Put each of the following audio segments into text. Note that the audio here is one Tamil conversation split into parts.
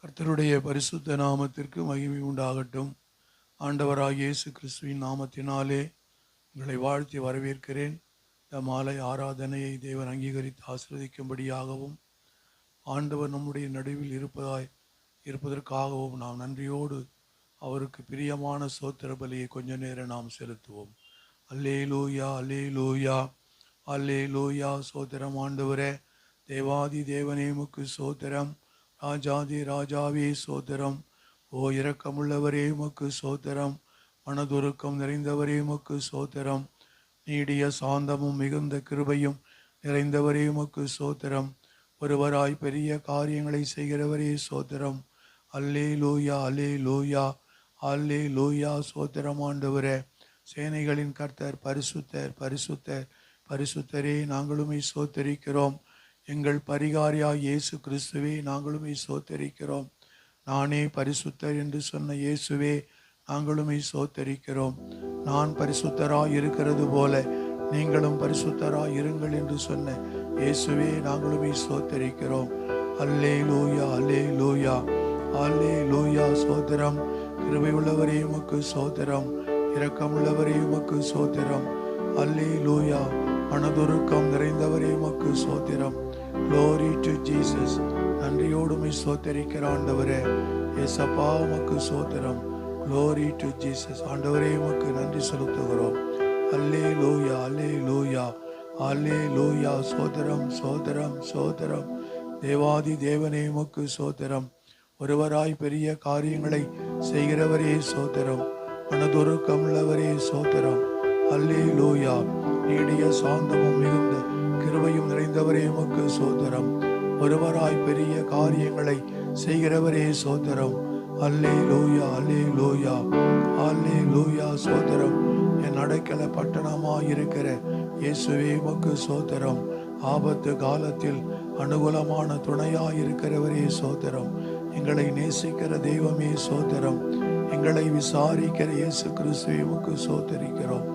கர்த்தருடைய பரிசுத்த நாமத்திற்கு மகிமை உண்டாகட்டும். ஆண்டவராகிய இயேசு கிறிஸ்துவின் நாமத்தினாலே உங்களை வாழ்த்தி வரவேற்கிறேன். இந்த மாலை ஆராதனையை தேவன் அங்கீகரித்து ஆசீர்வதிக்கும்படியாகவும் ஆண்டவர் நம்முடைய நடுவில் இருப்பதற்காகவும் நாம் நன்றியோடு அவருக்கு பிரியமான ஸ்தோத்திர பலியை கொஞ்ச நேரம் நாம் செலுத்துவோம். அல்லேலூயா, அல்லேலூயா, அல்லேலூயா. ஸ்தோத்திரம் ஆண்டவரே, தேவாதி தேவனே உமக்கு ஸ்தோத்திரம். ராஜாதி ராஜாவே ஸ்தோத்திரம். ஓ இரக்கமுள்ளவரே உமக்கு ஸ்தோத்திரம். மனதுருக்கம் நிறைந்தவரே உமக்கு ஸ்தோத்திரம். நீடிய சாந்தமும் மிகுந்த கிருபையும் நிறைந்தவரே உமக்கு ஸ்தோத்திரம். ஒருவராய் பெரிய காரியங்களை செய்கிறவரே ஸ்தோத்திரம். அல்லேலூயா, அல்லேலூயா, அல்லேலூயா. ஸ்தோத்திரம் ஆண்டவரே, சேனைகளின் கர்த்தர் பரிசுத்தர், பரிசுத்தர், பரிசுத்தரே, நாங்களுமே ஸ்தோத்தரிக்கிறோம். எங்கள் பரிகாரியாய் இயேசு கிறிஸ்துவே, நாங்களுமே ஸ்தோத்தரிக்கிறோம். நானே பரிசுத்தர் என்று சொன்ன இயேசுவே, நாங்களுமே ஸ்தோத்தரிக்கிறோம். நான் பரிசுத்தராய் இருக்கிறது போல நீங்களும் பரிசுத்தராய் இருங்கள் என்று சொன்ன இயேசுவே, நாங்களுமே ஸ்தோத்தரிக்கிறோம். அல்லேலூயா, அல்லேலூயா, அல்லேலூயா. ஸ்தோத்திரம். கிருபை உள்ளவரே உமக்கு ஸ்தோத்திரம். இரக்கமுள்ளவரே உமக்கு ஸ்தோத்திரம். அல்லேலூயா. மனதுருக்கம் நிறைந்தவரே உமக்கு ஸ்தோத்திரம். Glory to Jesus. நன்றியோடுமை ஸ்தோத்தரிக்கிற ஆண்டவரே, ஏசப்பா உமக்கு ஸ்தோத்திரம். Glory to Jesus. ஆண்டவரே உமக்கு நன்றி செலுத்துகிறோம். அல்லேலூயா, அல்லேலூயா, அல்லேலூயா. ஸ்தோத்திரம், ஸ்தோத்திரம், ஸ்தோத்திரம். தேவாதி தேவனே உமக்கு ஸ்தோத்திரம். ஒருவராய் பெரிய காரியங்களை செய்கிறவரே ஸ்தோத்திரம். மனதுருக்கம் உள்ளவரே ஸ்தோத்திரம். அல்லேலூயா. நீடிய சாந்தமும் மிகுந்த கிருபையும் நிறைந்தவரே உமக்கு ஸ்தோத்திரம். ஒருவராய் பெரிய காரியங்களை செய்கிறவரே ஸ்தோத்திரம். அல்லேலூயா, அல்லேலூயா, அல்லேலூயா. ஸ்தோத்திரம். என் அடைக்கல பட்டணமாய் இருக்கிற இயேசுவே உமக்கு ஸ்தோத்திரம். ஆபத்து காலத்தில் அனுகூலமான துணையாய் இருக்கிறவரே ஸ்தோத்திரம். எங்களை நேசிக்கிற தெய்வமே ஸ்தோத்திரம். எங்களை விசாரிக்கிற இயேசு கிறிஸ்துவே உமக்கு ஸ்தோத்தரிக்கிறோம்.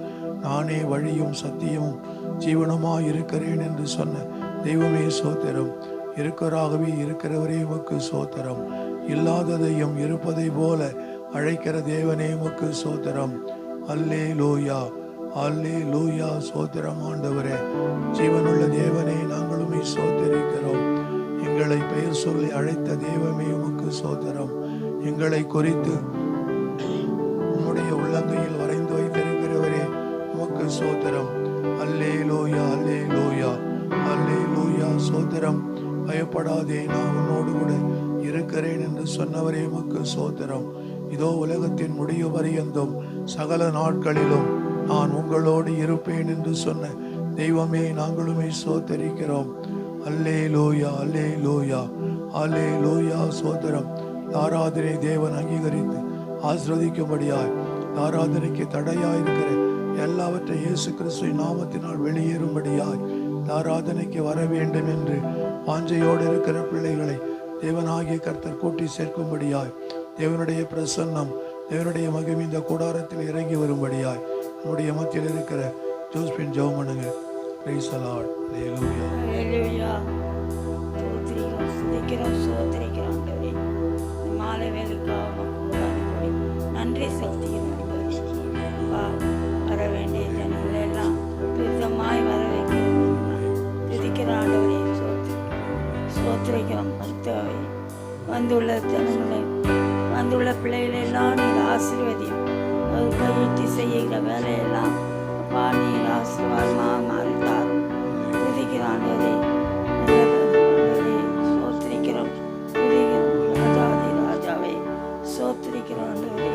நானே வழியும் சத்தியமும் ஜீவனமாய் இருக்கிறேன் என்று சொன்ன தெய்வமே ஸ்தோத்திரம். இருக்கிறாகவே இருக்கிறவரே உமக்கு ஸ்தோத்திரம். இல்லாததையும் இருப்பதை போல அழைக்கிற தேவனே உமக்கு ஸ்தோத்திரம். அல்லேலூயா, அல்லேலூயா. ஸ்தோத்திரம் ஆண்டவரே, ஜீவனுள்ள தேவனே, நாங்களுமே ஸ்தோத்தரிக்கிறோம். எங்களை பெயர் சொல்லி அழைத்த தெய்வமே உமக்கு ஸ்தோத்திரம். எங்களை குறித்து உம்முடைய உள்ளங்கையில் வரைந்து வைத்திருக்கிறவரே உமக்கு ஸ்தோத்திரம். அல்லேலூயா, அல்லேலூயா, அல்லேலூயா. ஸ்தோத்திரம். பயப்படாதே, நான் உன்னோடு கூட இருக்கிறேன் என்று சொன்னவரே உமக்கு ஸ்தோத்திரம். இதோ உலகத்தின் முடிவு பரியந்தும் சகல நாட்களிலும் நான் உங்களோடு இருப்பேன் என்று சொன்ன தெய்வமே, நாங்களுமே ஸ்தோத்தரிக்கிறோம். அல்லேலூயா, அல்லேலூயா, அல்லேலூயா. ஸ்தோத்திரம். ஆராதனை தேவன் அங்கீகரித்து ஆசீர்வதிக்கும்படியாய், ஆராதனைக்கு தடையாயிருக்கிற எல்லாவற்றை இயேசு கிறிஸ்துவின் நாமத்தினால் வெளியேறும்படியாய் ஆராதனைக்கு வர வேண்டும் என்று வாஞ்சையோடு இருக்கிற பிள்ளைகளை தேவனாகிய கர்த்தர் கூட்டி சேர்க்கும்படியாய், தேவனுடைய பிரசன்னம், தேவனுடைய மகிமை இந்த கூடாரத்தில் இறங்கி வரும்படியாய் நம்முடைய மத்தியில் இருக்கிற ஜோஸ்பின் ஜெபம் பண்ணுங்க. Praise the Lord. அல்லேலூயா, அல்லேலூயா. ஸ்தோத்திரிக்கிறோம் ஆண்டவரே. மாலை வேலைக்காக நன்றி செலுத்துகிறோம். வர வேண்டிய ஜனங்களை எல்லாம் துரிதமாய் வர வைக்கிறோம். துதிக்கிற ஆண்டவரே ஸ்தோத்திரிக்கிறோம். கர்த்தாவே, வந்துள்ள ஜனங்களை, வந்துள்ள பிள்ளைகளை எல்லாம் நீர் ஆசீர்வதியும். கையெழுத்தி செய்கிற வேலையெல்லாம் அப்பா நீர் ஆசீர்வாதமாக மாறித்தாரும். துதிக்கிற ஆண்டவரே, ஸ்தோத்திரிக்கிறோம். துதிக்கிறோம். ராஜாதி ராஜாவே ஸ்தோத்திரிக்கிறோம் ஆண்டவரே.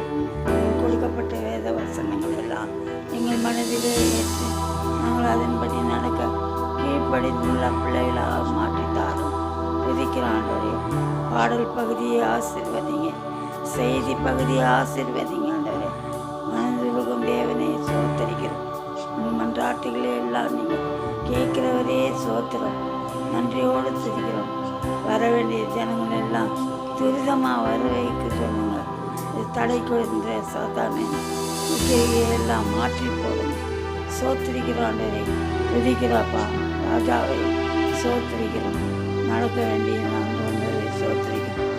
கொடுக்கப்பட்ட வேத வசனங்கள் எல்லாம் எங்கள் மனதிலே ஏற்று நாங்கள் அதன்படி நடக்க கீழ்ப்படிந்துள்ள பிள்ளைகளாக மாற்றித்தாரும். துதிக்கிற ஆண்டவரே, பாடல் பகுதியை ஆசீர்வதிங்க, செய்தி பகுதியை ஆசீர்வதிங்க ஆண்டவரே. மனதுலகம் தேவனே ஸ்தோத்திரிக்கிறோம். மன்றாட்டுகளே எல்லாம் நீங்கள் கேட்கிறவரே ஸ்தோத்திரம். நன்றியோடு துதிக்கிறோம். வர வேண்டிய ஜனங்கள் எல்லாம் துரிதமாக வருவைக்கு சொல்லுங்க. தடை கொடுக்கின்ற சாத்தானை எல்லாம் மாற்றி போடுங்க. சோத்திரிக்கிறாண்டவரை துதிக்கிறாப்பா ராஜாவை சோத்திரிக்கிறோம். நடக்க வேண்டிய நாங்கள் வந்ததை சோத்திரிக்கிறோம்.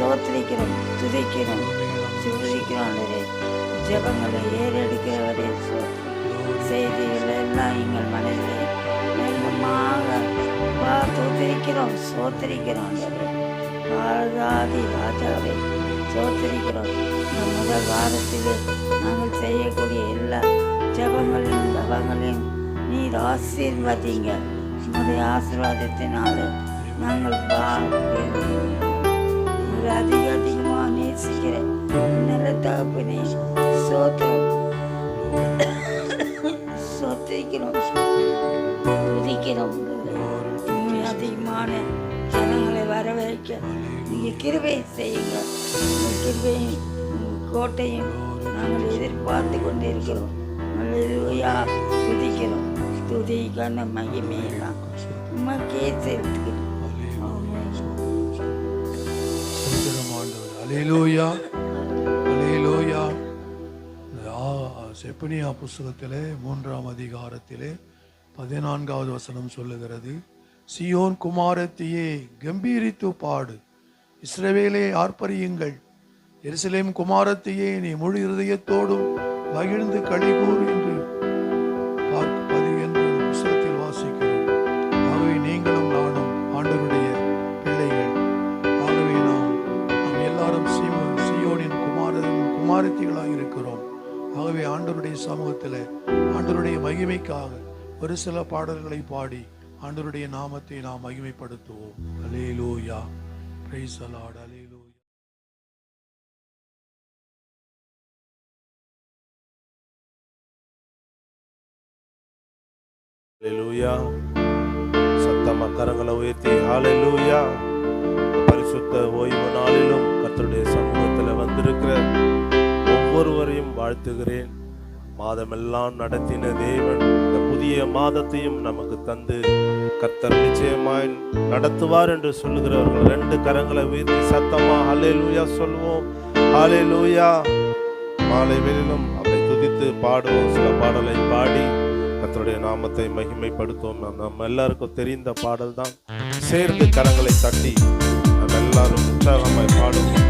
சோத்திரிக்கிறோம், துதிக்கிறோம், சுவிக்கிறோம் ஆண்டவரே. ஜெபங்களை ஏறெடுக்கிறவரே செய்திகள் எல்லாம் எங்கள் மனதிலே வேகமாக துதிக்கிறோம், சோத்திரிக்கிறோம் ஆண்டவரே. ஆதி ராஜாவை சோத்திரிக்கிறோம். இந்த முதல் வாரத்திலே நாங்கள் செய்யக்கூடிய எல்லா ஜெபங்களையும் தவங்களையும் நீர் ஆசீர்வதிங்க. உங்களுடைய ஆசீர்வாதத்தினால நாங்கள் அதிக அதிகமாக நேசிக்கிற நல்ல தகப்பனே சோத்திரம், சோத்திரிக்கிறோம், துதிக்கிறோம். அதிகமான ஜனங்களை வரவேற்க நீங்கள் கிருபை செய்யுங்க. உங்கள் கிருபையும் கோட்டையும் நாங்கள் எதிர்பார்த்து கொண்டு இருக்கிறோம். அல்லேலூயா, துதிக்கிறோம். துதி கன மகிமையெல்லாம் உமக்கே செலுத்துகிறோம். அல்லேலூயா, அல்லேலூயா. செப்பனியா புஸ்தகத்திலே 3ஆம் அதிகாரத்திலே 14வது வசனம் சொல்லுகிறது, சியோன் குமாரத்தியே கம்பீரித்து பாடு, இஸ்ரவேலே ஆர்ப்பரியுங்கள், எருசலேம் குமாரத்தியே நீ முழு இருதயத்தோடும் மகிழ்ந்து களிகூர் என்று புஸ்தகத்தில் வாசிக்கிறோம். ஆகவே நீங்களும் நானும் ஆண்டவருடைய பிள்ளைகள். ஆகவே நாம் எல்லாரும் சியோனின் குமாரத்திகளாக இருக்கிறோம். ஆகவே ஆண்டவருடைய சமூகத்தில் ஆண்டவருடைய மகிமைக்காக ஒரு சில பாடல்களை பாடி ஆண்டவருடைய நாமத்தை நாம் மகிமைப்படுத்துவோம். அல்லேலூயா, பிரைஸ் தி லார்ட், அல்லேலூயா. ஹல்லேலூயா. சத்தமா கரங்களை உயர்த்தி ஹல்லேலூயா. பரிசுத்த ஓய்வு நாளிலும் கர்த்தருடைய சமூகத்தில் வந்திருக்கிற ஒவ்வொருவரையும் வாழ்த்துகிறேன். மாதமெல்லாம் நடத்தின தேவன் இந்த புதிய மாதத்தையும் நமக்கு தந்து கர்த்தர் நிச்சயமாய் நடத்துவார் என்று சொல்லுகிறவர்கள் 2 கரங்களை உயர்த்தி சத்தமா ஹல்லேலூயா சொல்வோம். ஹல்லேலூயா. மாலை வேளையிலும் அவரை துதித்து பாடுவோம். சில பாடலை பாடி கர்த்தருடைய நாமத்தை மகிமைப்படுத்துவோம். நம்ம எல்லாருக்கும் தெரிந்த பாடல் தான். சேர்ந்து கரங்களை தட்டி நம்ம எல்லாரும் உற்சாகமாய் பாடுவோம்.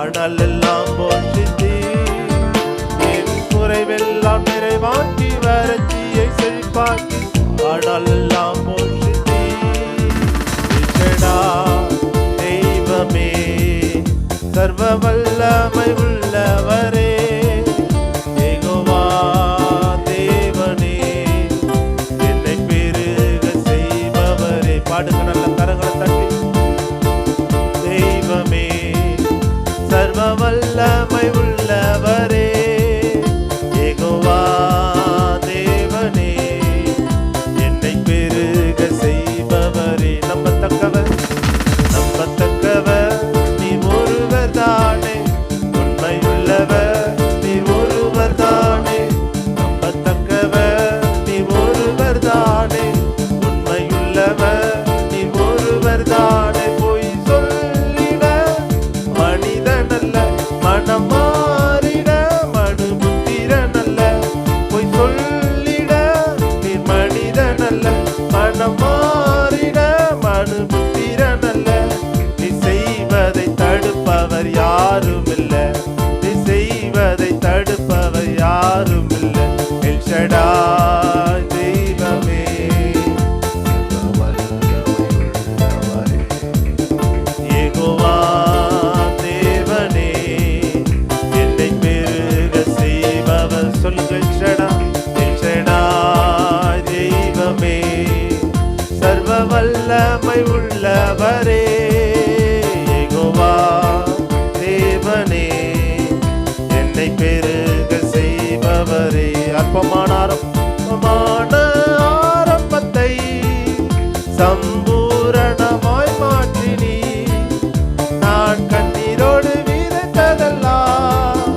ஆனால் எல்லாம் போஷித்தீர். என் குறைவெல்லாம் நிறைவாக்கி வறட்சியை செழிப்பாக்கி ஆனால் எல்லாம் போஷித்தீர். தெய்வமே சர்வ வல்லமை உள்ளவரே, யெகோவா தேவனே, என்னை பெருக செய்பவரே. பாடுங்க நல்ல கரங்களை தட்டி. தெய்வமே சர்வ வல்லமை உள்ளவரே, யெகோவா தேவனே, என்னை பெருக செய்பவரே. நம்பத்தக்கவர் நம்பத்தக்கவர் நீ ஒருவர் தானே, உண்மையுள்ளவர் நீ ஒருவர் தானே. நம்பத்தக்கவர் நீ ஒருவர் தானே, உண்மையுள்ளவர் நீ ஒருவர் தானே. பொய் சொல்லிட மனிதனல்ல, மனம் மாறிட மனுபுத்திரனல்ல. பொய் சொல்லிட நீ மனிதனல்ல, மனம் மாறிட மனுபுத்திரனல்ல. நீ செய்வதை தடுப்பவர் யாரும் இல்ல, நீ செய்வதை தடுப்பவர் யாரும் இல்ல. எல் ஷடாய் தெய்வமே, யெகோவா தேவனே, என்னை பெருக செய்பவர். சொல்லுங்க எல் ஷடாய் தெய்வமே சர்வ வல்லமை உள்ளவரே, யெகோவா தேவனே, என்னை பெருக செய்பவரே. அற்பமான ஆரம்பத்தை சம்பூரணமாய் மாற்றினீ. நான் கண்ணீரோடு விதைத்ததெல்லாம்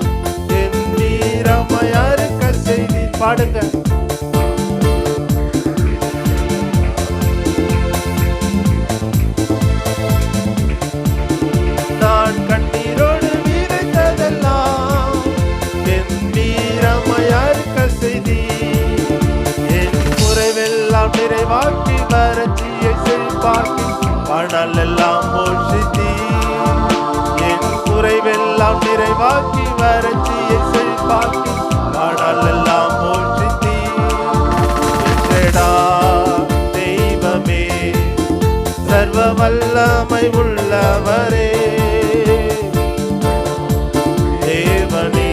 என் வீரமாய் அறுக்க செய்தி. பாடுங்க. நான் கண்ணீரோடு விதைத்ததெல்லாம் என் வீரமாய் அறுக்க செய்தி. என் குறைவெல்லாம் நிறைவாக்கி வறட்சியை செழிப்பாக்கி ஆனால் எல்லாம் போஷித்தீர். என் குறைவெல்லாம் நிறைவாக்கி வறட்சியை செழிப்பாக்கி ஆனால் எல்லாம் போஷித்தீர். தெய்வமே சர்வ வல்லமை உள்ளவரே, தேவனே,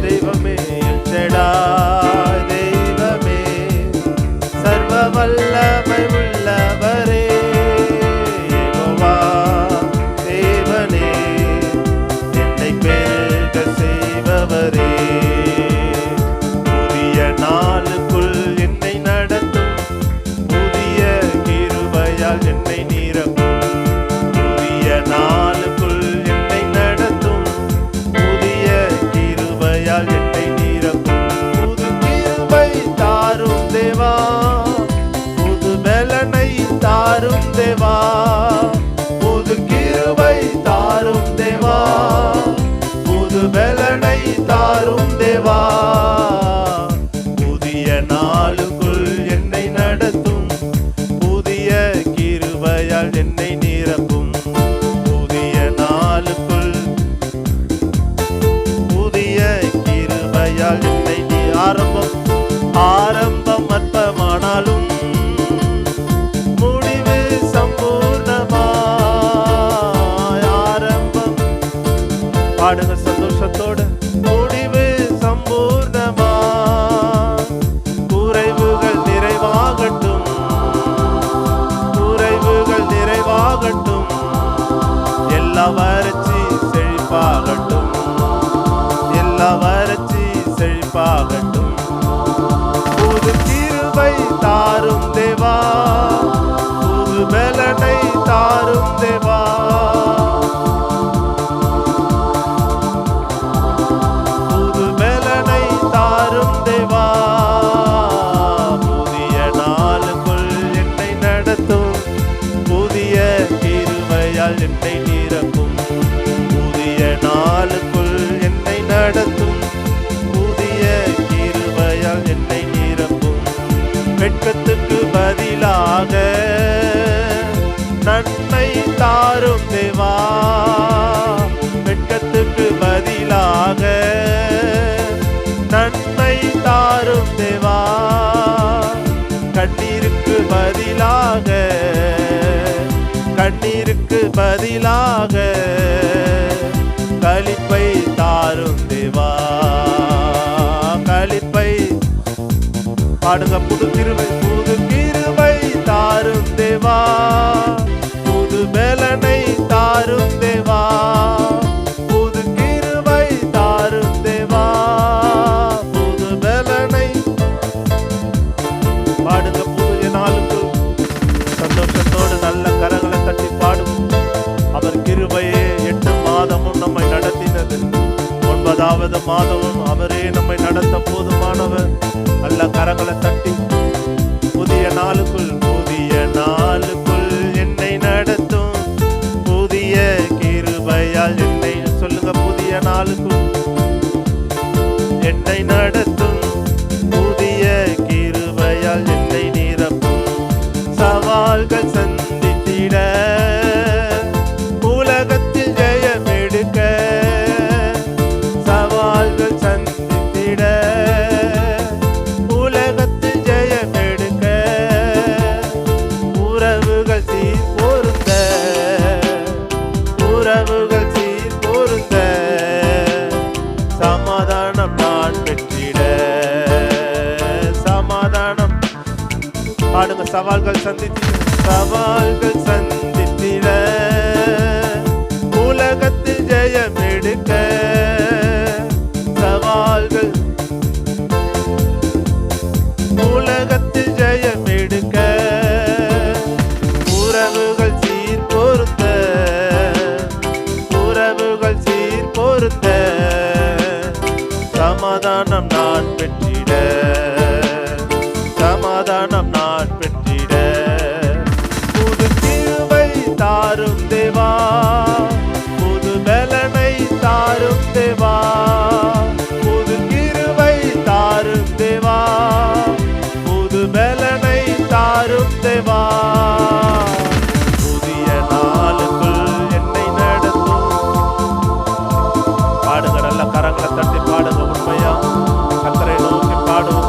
தெய்வமே தெய்வமே சர்வ வல்லமை உள்ளவரே, யெகோவா தேவனே, என்னை பெருக செய்பவரே. புதிய நாளுக்குள் என்னை நடத்தும், புதிய கிருபையால் என்னை நிரப்பும். புதிய நாளுக்குள் என்னை நடத்தும், புதிய கிருபையால் என்னை நிரப்பும். புது கிருபை தாரும் தேவா, புது பலனை தாரும் தேவா. புது கிருபை தாரும் தேவா, புது பலனை தாரும் தேவா. புதிய நாளுக்குள் என்னை நடத்தும், புதிய கிருபையால் என்னை நிரப்பும். புதிய நாளுக்குள் புதிய கிருபையால் என்னை ஆரம்பம் அற்பமானாலும் முடிவு சம்பூர்ணமாய். ஆரம்பம் பாடுங்க சந்தோஷத்தோடு. முடிவு சம்பூர்ணமாய். குறைவுகள் நிறைவாகட்டும், குறைவுகள் நிறைவாகட்டும். எல்லா வறட்சி செழிப்பாகட்டும், எல்லா வறட்சி செழிப்பாகட்டும். புது கிருபை தாரும் தேவா, புது பலனை தாரும் தேவா. புது பலனை தாரும் தேவா. புதிய நாளுக்குள் என்னை நடத்தும், புதிய கிருபையால் என்னை நிரப்பும். தாரும் தேவா, வெட்கத்துக்கு பதிலாக நன்மை தாரும் தேவா, கண்ணீருக்கு பதிலாக களிப்பை தாரும் தேவா, களிப்பை பாடுங்க. புது கிருபை தாரும் தேவா, புது பலனை தாரும் தேவா, புது கிருபை தாரும் தேவா, புது பலனை பாடுங்க. புதிய நாளுக்கு சந்தோஷத்தோடு நல்ல கரங்களை தட்டி பாடும். அவர் கிருபையே 8 மாதமும் நம்மை நடத்தினது, 9வது மாதமும் அவரே நம்மை நடத்த போதுமானவர். நல்ல கரங்களை தட்டி புதிய நாளுக்குள் என்னை நடத்தும், புதிய கிருபையால் என்னை சொல்லுங்க. புதிய நாளுக்குள் என்னை நடத்தும், புதிய கிருபையால் என்னை நிரப்பும். சவால்கள் சந்தித்திட உலகத்தில் ஜெயம் எடுக்க, சவால்கள் சந்தித்திட உலகத்தில் ஜெயம் எடுக்க, உறவுகள் சீர் பொருந்த, சமாதானம் நான் பெற்றிட, சமாதானம் பாடுங்க. சவால்கள் சந்தித்திட உலகத்தில் ஜெயம் எடுக்க, சவால்கள் உலகத்தில் ஜெயம் எடுக்க, உறவுகள் சீர் பொருந்த, சமாதானம் நான் பெற்றிட, சமாதானம் நான் பெற்றிட, புது கிருபை தாரும் தேவா, புது பலனை தாரும் தேவா, புது கிருபை தாரும் தேவா, புது பலனை தாரும் தேவா. புதிய நாளுக்குள் என்னை நடத்தும். பாடுங்க, நல்ல கரங்களை தட்டி பாடுங்க. உண்மையா கர்த்தரை நோக்கி பாடும்.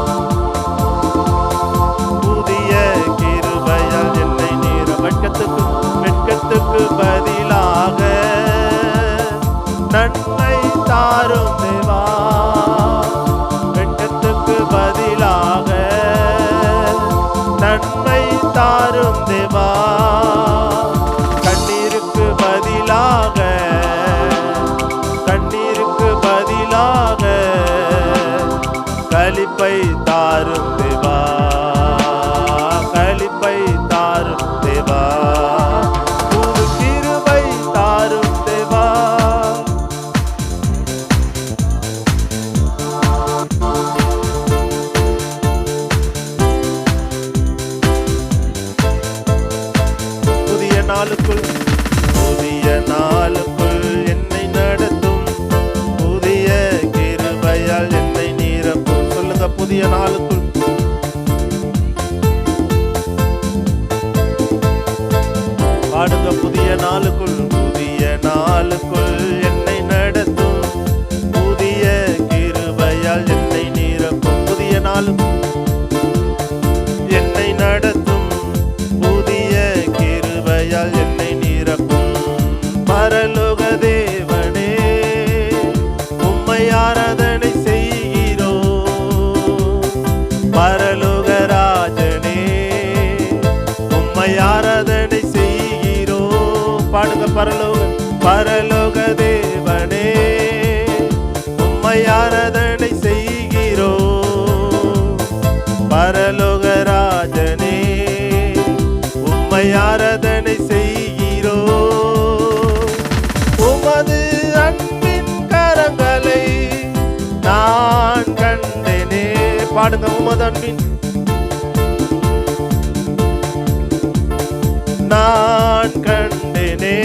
புதிய கிருபையால் என்னை வெட்கத்துக்கு பதிலாக நன்மை தாரும் தேவா, வெட்கத்துக்கு பதிலாக நன்மை தாரும் தேவா, கண்ணீருக்கு பதிலாக களிப்பை தாரும் தேவா, களிப்பை தாரும் தேவா, புது கிருபை தாரும் தேவா. புதிய நாளுக்குள் என்னை நடத்தும், புதிய கிருபையால் என்னை நிரப்பும். சொல்லுங்க. புதிய நாளுக்குள் பாடுங்க. புதிய நாளுக்குள் என்னை நடத்தும், புதிய கிருபையால் என்னை நிரப்பும். புதிய நாளுக்குள் என்னை நடத்தும், புதிய கிருபையால் என்னை நிரப்பும். பரலோக தேவனே உம்மை ஆராதனை செய்கிறோம், பரலோக ராஜனே உம்மை ஆராதனை செய்கிறோம். பாடுங்க. பரலோக தேவனே உம்மை ஆராதனை செய்கிறோம், பரலோக ராஜனே உம்மை ஆராதனை செய்கிறோம். உமது அன்பின் கரங்களை நான் கண்டேனே. பாடுங்க. உமது அன்பின் நான் கண்டேனே,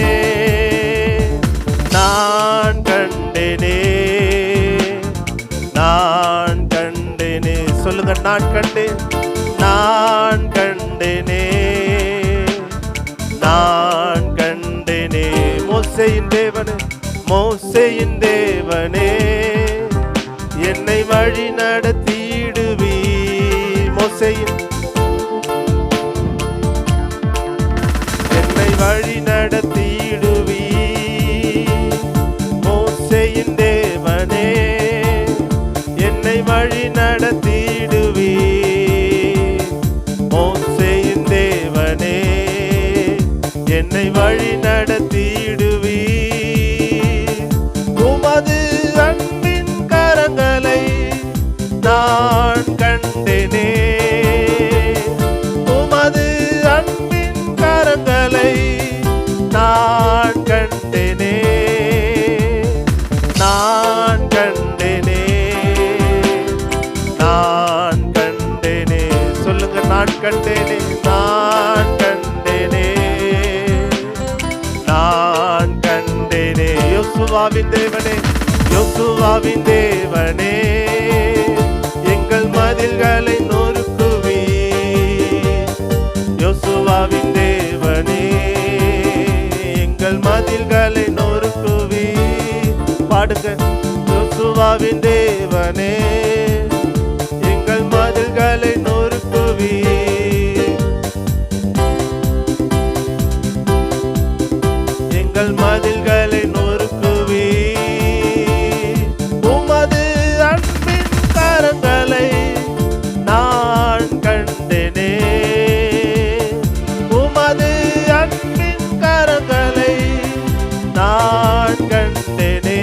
நான் கண்டேனே, நான் கண்டேனே. சொல்லுங்க. நான் கண்டேன், நான் கண்டேனே, நான் கண்டேன். மோசேயின் தேவனே, மோசேயின் தேவனே, என்னை வழி நடத்திடுவி. மோசேயின் என்னை வழி நடத்திடுவி. மோசேயின் தேவனே, என்னை வழி நடத்திடுவி. மோசேயின் தேவனே, என்னை வழி நடத்திடுவி. உமது அன்பின் கரங்களை நான் கண்டேனே. உமது அன்பின் கரங்களை நான் கண்டேனே. நான் கண்டேனே. நான் கண்டேனே. சொல்லுங்க, நான் கண்டேனே. நான் கண்டேனே. நான் கண்டேனே. யோசுவாவின் தேவனே, யோசுவாவின் தேவனே, எங்கள் மதில்களை நொறுக்குவி. யோசுவாவின் தேவனே, எங்கள் மதில்களை நொறுக்குவி. பாடுங்க. யோசுவாவின் தேவனே, எங்கள் மதில்களை நொறுக்குவி. எங்கள் மதில்களை நொறுக்குவி. உமது அன்பின் கரங்களை நான் கண்டேனே. உமது அன்பின் கரங்களை நான் கண்டேனே.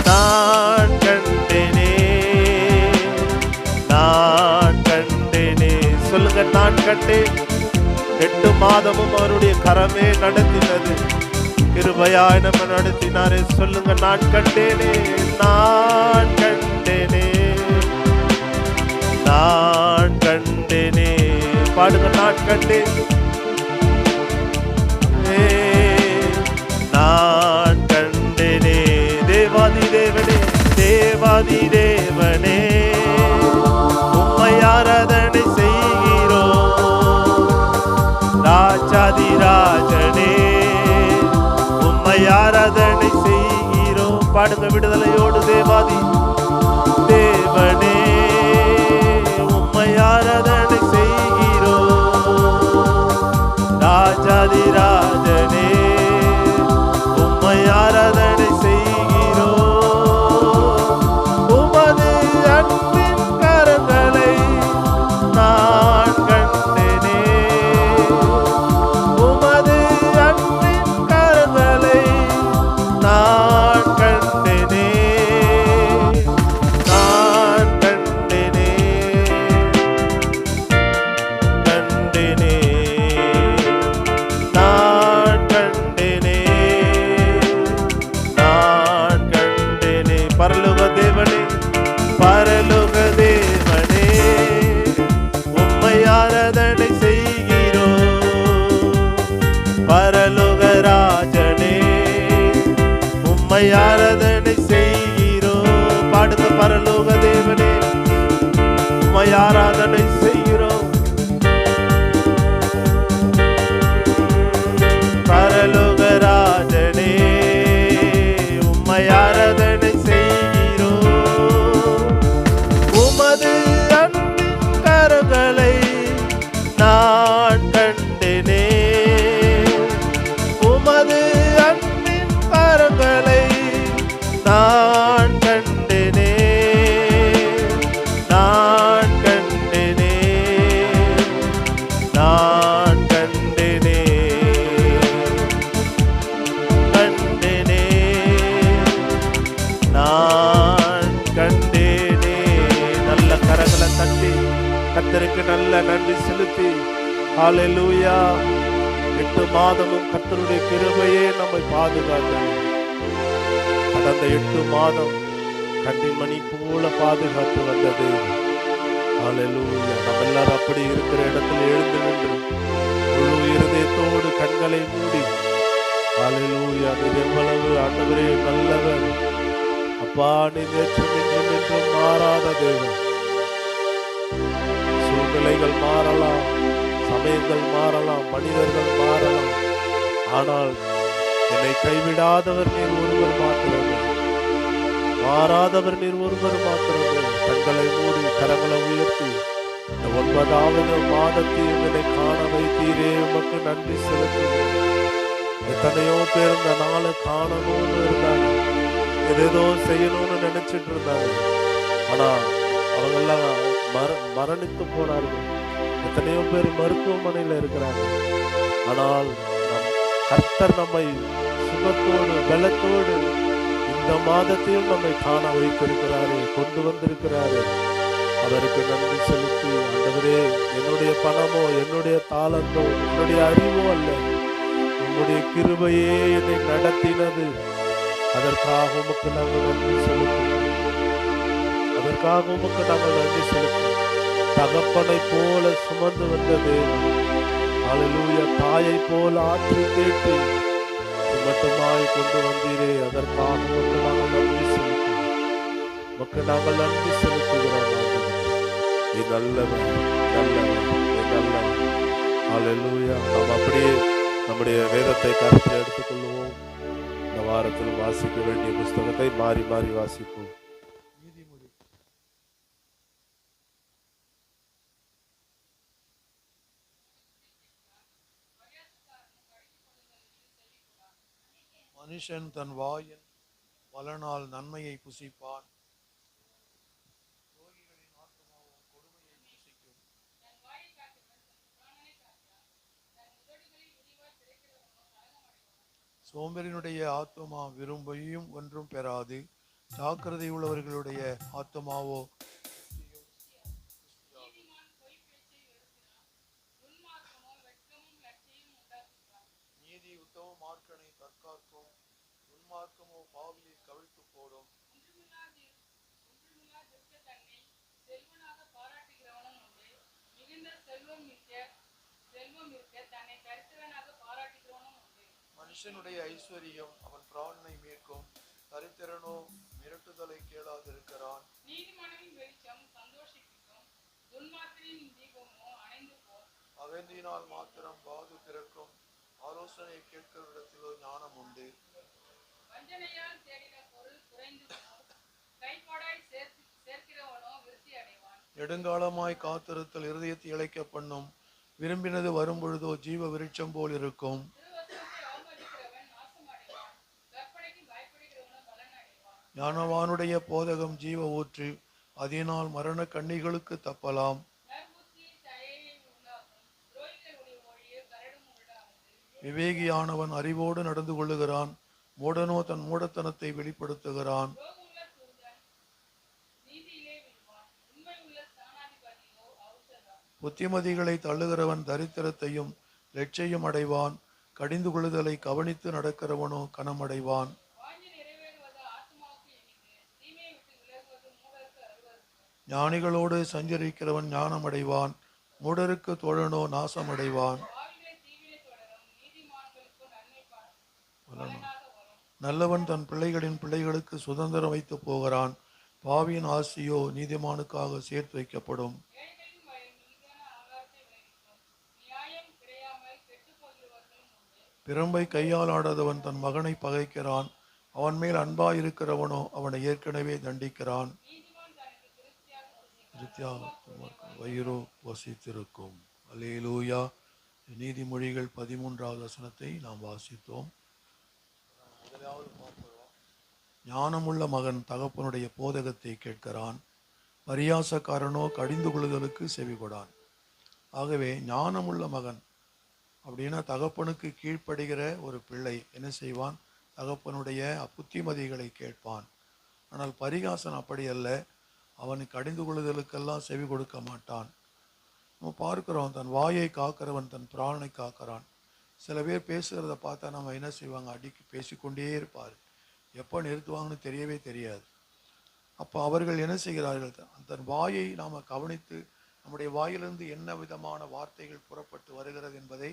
நான் கண்டேனே. நான் கண்டேனே. சொல்லுங்க, நான் கண்டேன். 8 மாதமும் அவருடைய கரமே நடத்தினது. கிருபையாய் நம்ம நடத்தினாரே. சொல்லுங்க, நான் கண்டேனே. நான் கண்டேனே. நான் கண்டேனே. பாடுங்க, நான் கண்டேன். நான் கண்டேனே. தேவாதி தேவனே, தேவாதி தேவனே, உம்மை ஆராதனை செய்கிறோம். ராஜாதி ராஜனே, உம்மை ஆராதனை செய்கிறோம். பாடுங்க விடுதலையோடு. தேவாதி தேவனே, உம்மை ஆராதனை செய்கிறோம். ராஜாதி ராஜனே, உம்மை ஆராதனை செய்கிறோம். உமது அன்பின் கரங்களை நான் கண்டேனே. உமது அன்பின் கரங்களை நான் கண்டேனே. நான் கண்டேனே. கண்டேனே. நான் கண்டேனே. நான் கண்டேனே. பரலோக தேவனே, பரலோக தேவனே, உம்மை ஆராதனை செய்கிறோம். பரலோக ராஜனே, உம்மை ஆராதனை செய்கிறோம். பாடுங்க. பரலோக தேவனே, உம்மை ஆராதனை செய்கிறோம். பரலோக ராஜனே, உம்மை ஆராதனை செய்கிறோம். உமது அன்பின் கரங்களை நான் கண்டேனே. உமது அன்பின் கரங்களை நான் கண்டேனே. நான் கண்டேனே. நான் கண்டேனே. கண்டேனே. நான் கண்டேனே. நல்ல கரங்களை தட்டி கர்த்தருக்கு நல்ல நன்றி செலுத்தி ஹல்லேலூயா. 8 மாதமும் கர்த்தருடைய கிருபையே நம்மை பாதுகாத்தது. கடந்த 8 மாதம் கண்ணின் மணி போல பாதுகாத்து வந்தது. ஹல்லேலூயா. நம்ம எல்லாரும் அப்படி இருக்கிற இடத்துல எழுந்து நின்று முழு இருதயத்தோடு கண்களை மூடி ஹல்லேலூயா. நீர் எவ்வளவு ஆண்டவரே நல்லவர். அப்பா, நீ நேற்றும் இன்றும் என்றும் மாறாத தேவன். சூழ்நிலைகள் மாறலாம், சமயங்கள் மாறலாம், மனிதர்கள் மாறலாம், ஆனால் என்னை கைவிடாதவர் நீர் ஒருவர் மாத்திரமே, மாறாதவர் நீர் ஒருவர் மாத்திரமே. கண்களை மூடி கரங்களை உயர்த்தி இந்த 9வது மாதத்தில் எங்களை காண வைத்தீரே, உமக்கு நன்றி செலுத்துகிறேன். எத்தனையோ பேர் இந்த நாளை காணணும்னு இருந்தாங்க, ஏதேதோ செய்யணும்னு நினைச்சிட்டு இருந்தாங்க. ஆனா அவங்கெல்லாம் மரணித்து போனார்கள். எத்தனையோ பேர் மருத்துவமனையில இருக்கிறாங்க. ஆனால் கர்த்தர் நம்மை சுகத்தோடு பலத்தோடு இந்த மாதத்தில் நம்மை காண வைத்திருக்கிறாரே, கொண்டு வந்திருக்கிறாரே. அவருக்கு நன்றி செலுத்தி, ஆண்டவரே, என்னுடைய பணமோ என்னுடைய தாளந்தோ என்னுடைய அறிவோ அல்ல, உம்முடைய கிருபையே என்னை நடத்தினது. அதற்காக உமக்கு நாங்கள் நன்றி செலுத்துவோம். அதற்காக உமக்கு நாங்கள் நன்றி செலுத்துவோம். தகப்பனை போல சுமந்து வந்தது, அல்லேலூயா, தாயை போல ஆற்றி கேட்டு மட்டுமாய் கொண்டு வந்தீரே. அதற்காக உமக்கு நாங்கள் நன்றி செலுத்துவோம். உமக்கு நாங்கள் நன்றி செலுத்துகிறோம். நீ நல்லவன், நல்லவன், நீ நல்லவன். அல்லேலூயா. நாம் அப்படியே நம்முடைய வேதத்தை கருத்தில் எடுத்துக்கொள்வோம். இந்த வாரத்தில் வாசிக்க வேண்டிய புஸ்தகத்தை மாறி மாறி வாசிப்போம். நீதிமொழி மனுஷன் தன் வாயின் பலனால் நன்மையை புசிப்பான், துரோகிகளின் ஆத்துமாவோ கொடுமையை புசிக்கும். சோம்பேறினுடைய ஆத்துமா விரும்பியும் ஒன்றும் பெறாது, ஜாக்கிரதை உள்ளவர்களுடைய ஆத்துமாவோ நீதி உத்தம மார்க்கனை தற்காக்கும், துன்மார்க்கமோ பாவியை கவிழ்த்து போடும். மனுஷனுடைய ஐஸ்வர்யம் அவன் பிராணனை மீட்கும், தரித்திரனோ மிரட்டுதலை கேளாதிருக்கிறான். அகந்தியினால் மாத்திரம் வாது பிறக்கும், ஆலோசனை கேட்கிறவரிடத்திலோ ஞானம் உண்டு. நெடுங்காலமாய் காத்திருத்தல் இருதயத்தை இளைக்க பண்ணும், விரும்பினது வரும்பொழுதோ ஜீவ விருட்சம் போல் இருக்கும். ஞானவானுடைய போதகம் ஜீவ ஊற்று, அதனால் மரண கண்ணிகளுக்கு தப்பலாம். விவேகியானவன் அறிவோடு நடந்து கொள்ளுகிறான், மூடனோ தன் மூடத்தனத்தை வெளிப்படுத்துகிறான். புத்திமதிகளை தள்ளுகிறவன் தரித்திரத்தையும் லட்சியம் அடைவான், கடிந்து கொள்ளுதலை கவனித்து நடக்கிறவனோ கனமடைவான். ஞானிகளோடு சஞ்சரிக்கிறவன் ஞானம் அடைவான், மூடருக்கு தோழனோ நாசமடைவான். நல்லவன் தன் பிள்ளைகளின் பிள்ளைகளுக்கு சுதந்திரம் வைத்து போகிறான், பாவியின் ஆசியோ நீதிமானுக்காக சேர்த்து வைக்கப்படும். பிரம்பை கையால் ஆடாதவன் தன் மகனை பகைக்கிறான், அவன் மேல் அன்பாயிருக்கிறவனோ அவனை ஏற்கனவே தண்டிக்கிறான். வயிறோ வசித்திருக்கும். அல்லேலூயா. நீதிமொழிகள் 13வது வசனத்தை நாம் வாசித்தோம். ஞானமுள்ள மகன் தகப்பனுடைய போதகத்தை கேட்கிறான், பரியாசக்காரனோ கடிந்து கொள்ளுதலுக்கு செவிகொடான். ஆகவே ஞானமுள்ள மகன் அப்படின்னா தகப்பனுக்கு கீழ்ப்படுகிற ஒரு பிள்ளை என்ன செய்வான்? தகப்பனுடைய புத்திமதிகளை கேட்பான். ஆனால் பரிகாசன் அப்படி அல்ல, அவனுக்கு கடிந்து கொள்ளுதலுக்கெல்லாம் செவி கொடுக்க மாட்டான். நம்ம பார்க்கிறோம், தன் வாயை காக்கிறவன் தன் பிராணனை காக்கிறான். சில பேர் பேசுகிறத பார்த்தா நம்ம என்ன செய்வாங்க? அடிக்கி பேசிக்கொண்டே இருப்பார், எப்போ நிறுத்துவாங்கன்னு தெரியவே தெரியாது. அப்போ அவர்கள் என்ன செய்கிறார்கள்? தன் வாயை நாம் கவனித்து நம்முடைய வாயிலிருந்து என்ன விதமான வார்த்தைகள் புறப்பட்டு வருகிறது என்பதை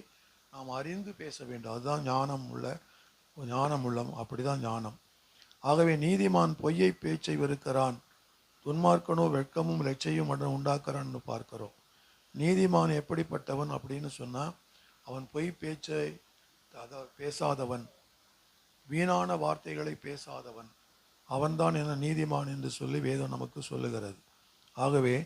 நாம் அறிந்து பேச வேண்டும். அதுதான் ஞானம் உள்ள அப்படிதான் ஞானம். ஆகவே நீதிமான் பொய்யை பேச்சை வெறுக்கிறான், துன்மார்க்கனோ வெட்கமும் லட்சையும் உண்டாக்குறான்னு பார்க்கிறோம். நீதிமான் எப்படிப்பட்டவன் அப்படின்னு சொன்னால், அவன் பொய் பேச்சை பேசாதவன், வீணான வார்த்தைகளை பேசாதவன் அவன்தான் என நீதிமான் என்று சொல்லி வேதம் நமக்கு சொல்லுகிறது. ஆகவே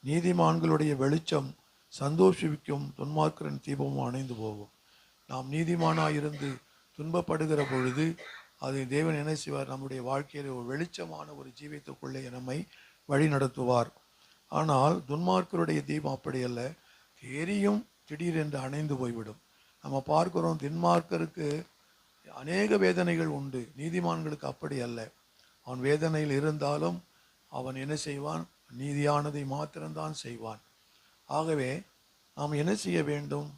நீதிமான்களுடைய வெளிச்சம் சந்தோஷிக்கும், துன்மார்க்கரின் தீபமும் அணைந்து போகும். நாம் நீதிமானாயிருந்து துன்பப்படுகிற பொழுது அது தேவன் என்ன செய்வார்? நம்முடைய வாழ்க்கையில் ஒரு வெளிச்சமான ஒரு ஜீவியத்துக்குள்ளே நம்மை வழி நடத்துவார். ஆனால் துன்மார்க்கருடைய தீபம் அப்படி அல்ல, எரியும், திடீரென்று அணைந்து போய்விடும். நம்ம பார்க்கிறோம், துன்மார்க்கருக்கு அநேக வேதனைகள் உண்டு, நீதிமான்களுக்கு அப்படி அல்ல. அவன் வேதனையில் இருந்தாலும் அவன் என்ன செய்வான்? நீதியானதை மாத்திரம்தான் செய்வான். ஆகவே நாம் என்ன செய்ய வேண்டும்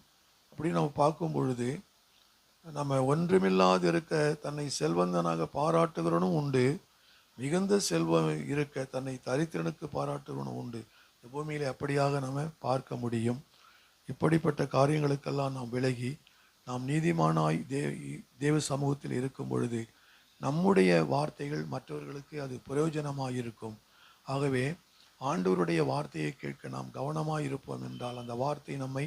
அப்படின்னு நம்ம பார்க்கும் பொழுது, நம்ம ஒன்றுமில்லாது இருக்க தன்னை செல்வந்தனாக பாராட்டுகிறவனும் உண்டு, மிகுந்த செல்வம் இருக்க தன்னை தரித்திரனுக்கு பாராட்டுகிறவனும் உண்டு. இந்த பூமியிலே அப்படியாக நம்ம பார்க்க முடியும். இப்படிப்பட்ட காரியங்களுக்கெல்லாம் நாம் விலகி நாம் நீதிமானாய் தேவ சமூகத்தில் இருக்கும் பொழுது நம்முடைய வார்த்தைகள் மற்றவர்களுக்கு அது பிரயோஜனமாக இருக்கும். ஆகவே ஆண்டவருடைய வார்த்தையை கேட்க நாம் கவனமாக இருப்போம் என்றால் அந்த வார்த்தை நம்மை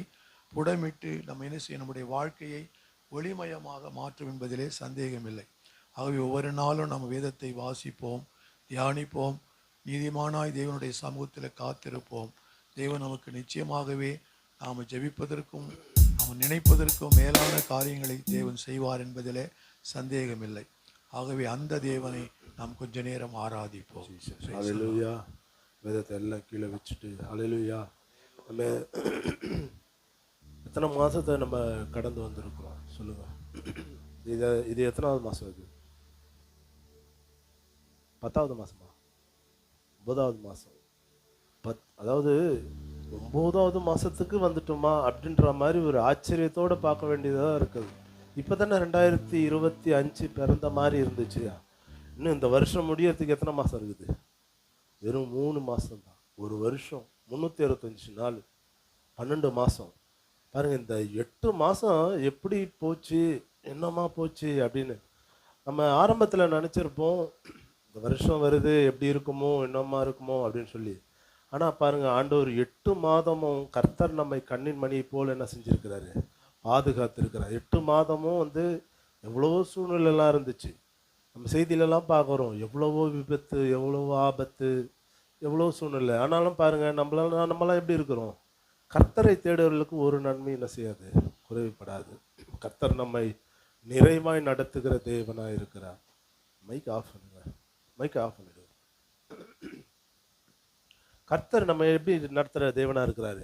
புடமிட்டு நம்ம என்ன செய்ய நம்முடைய வாழ்க்கையை ஒளிமயமாக மாற்றும் என்பதிலே சந்தேகமில்லை. ஆகவே ஒவ்வொரு நாளும் நம்ம வேதத்தை வாசிப்போம், தியானிப்போம், நீதிமானாய் தேவனுடைய சமூகத்தில் காத்திருப்போம். தேவன் நமக்கு நிச்சயமாகவே நாம் ஜெபிப்பதற்கும் நாம் நினைப்பதற்கும் மேலான காரியங்களை தேவன் செய்வார் என்பதிலே சந்தேகமில்லை. ஆகவே அந்த தேவனை நாம் கொஞ்ச நேரம் ஆராதிப்போம். ஹல்லேலூயா. வேதத்தை எல்லாம் கீழே வச்சுட்டு ஹல்லேலூயா. நம்ம எத்தனை மாதத்தை நம்ம கடந்து வந்திருக்கிறோம் சொல்லுங்க. இது எத்தனாவது மாதம்? இது 10வது மாதமா? 9வது மாதம். அதாவது 9வது மாதத்துக்கு வந்துட்டோமா அப்படின்ற மாதிரி ஒரு ஆச்சரியத்தோடு பார்க்க வேண்டியதாக இருக்குது. இப்போ தானே 2025 பிறந்த மாதிரி இருந்துச்சு. இன்னும் இந்த வருஷம் முடியறதுக்கு எத்தனை மாதம் இருக்குது? வெறும் 3 மாதம் தான். ஒரு வருஷம் 365 நாள், 12 மாதம். பாருங்கள், இந்த 8 மாதம் எப்படி போச்சு, என்னமா போச்சு அப்படின்னு நம்ம ஆரம்பத்தில் நினச்சிருப்போம். இந்த வருஷம் வருது, எப்படி இருக்குமோ என்னமா இருக்குமோ அப்படின்னு சொல்லி. ஆனால் பாருங்கள், ஆண்டவர் 8 மாதமும் கர்த்தர் நம்மை கண்ணின் மணியை போல் என்ன செஞ்சுருக்கிறாரு? பாதுகாத்திருக்கிறார். 8 மாதமும் எவ்வளவோ சூழ்நிலைலாம் இருந்துச்சு. நம்ம செய்தியிலலாம் பார்க்குறோம், எவ்வளவோ விபத்து, எவ்வளவோ ஆபத்து, எவ்வளோ சூழ்நிலை. ஆனாலும் பாருங்கள், நம்மளாம் எப்படி இருக்கிறோம்? கர்த்தரை தேடுவர்களுக்கு ஒரு நன்மை என்ன செய்யாது, குறைவுபடாது. கர்த்தர் நம்மை நிறைவாய் நடத்துகிற தேவனாக இருக்கிறார். மைக் ஆஃப் பண்ணுங்க, மைக் ஆஃப் பண்ணிடு. கர்த்தர் நம்ம எப்படி நடத்துகிற தேவனாக இருக்கிறாரு?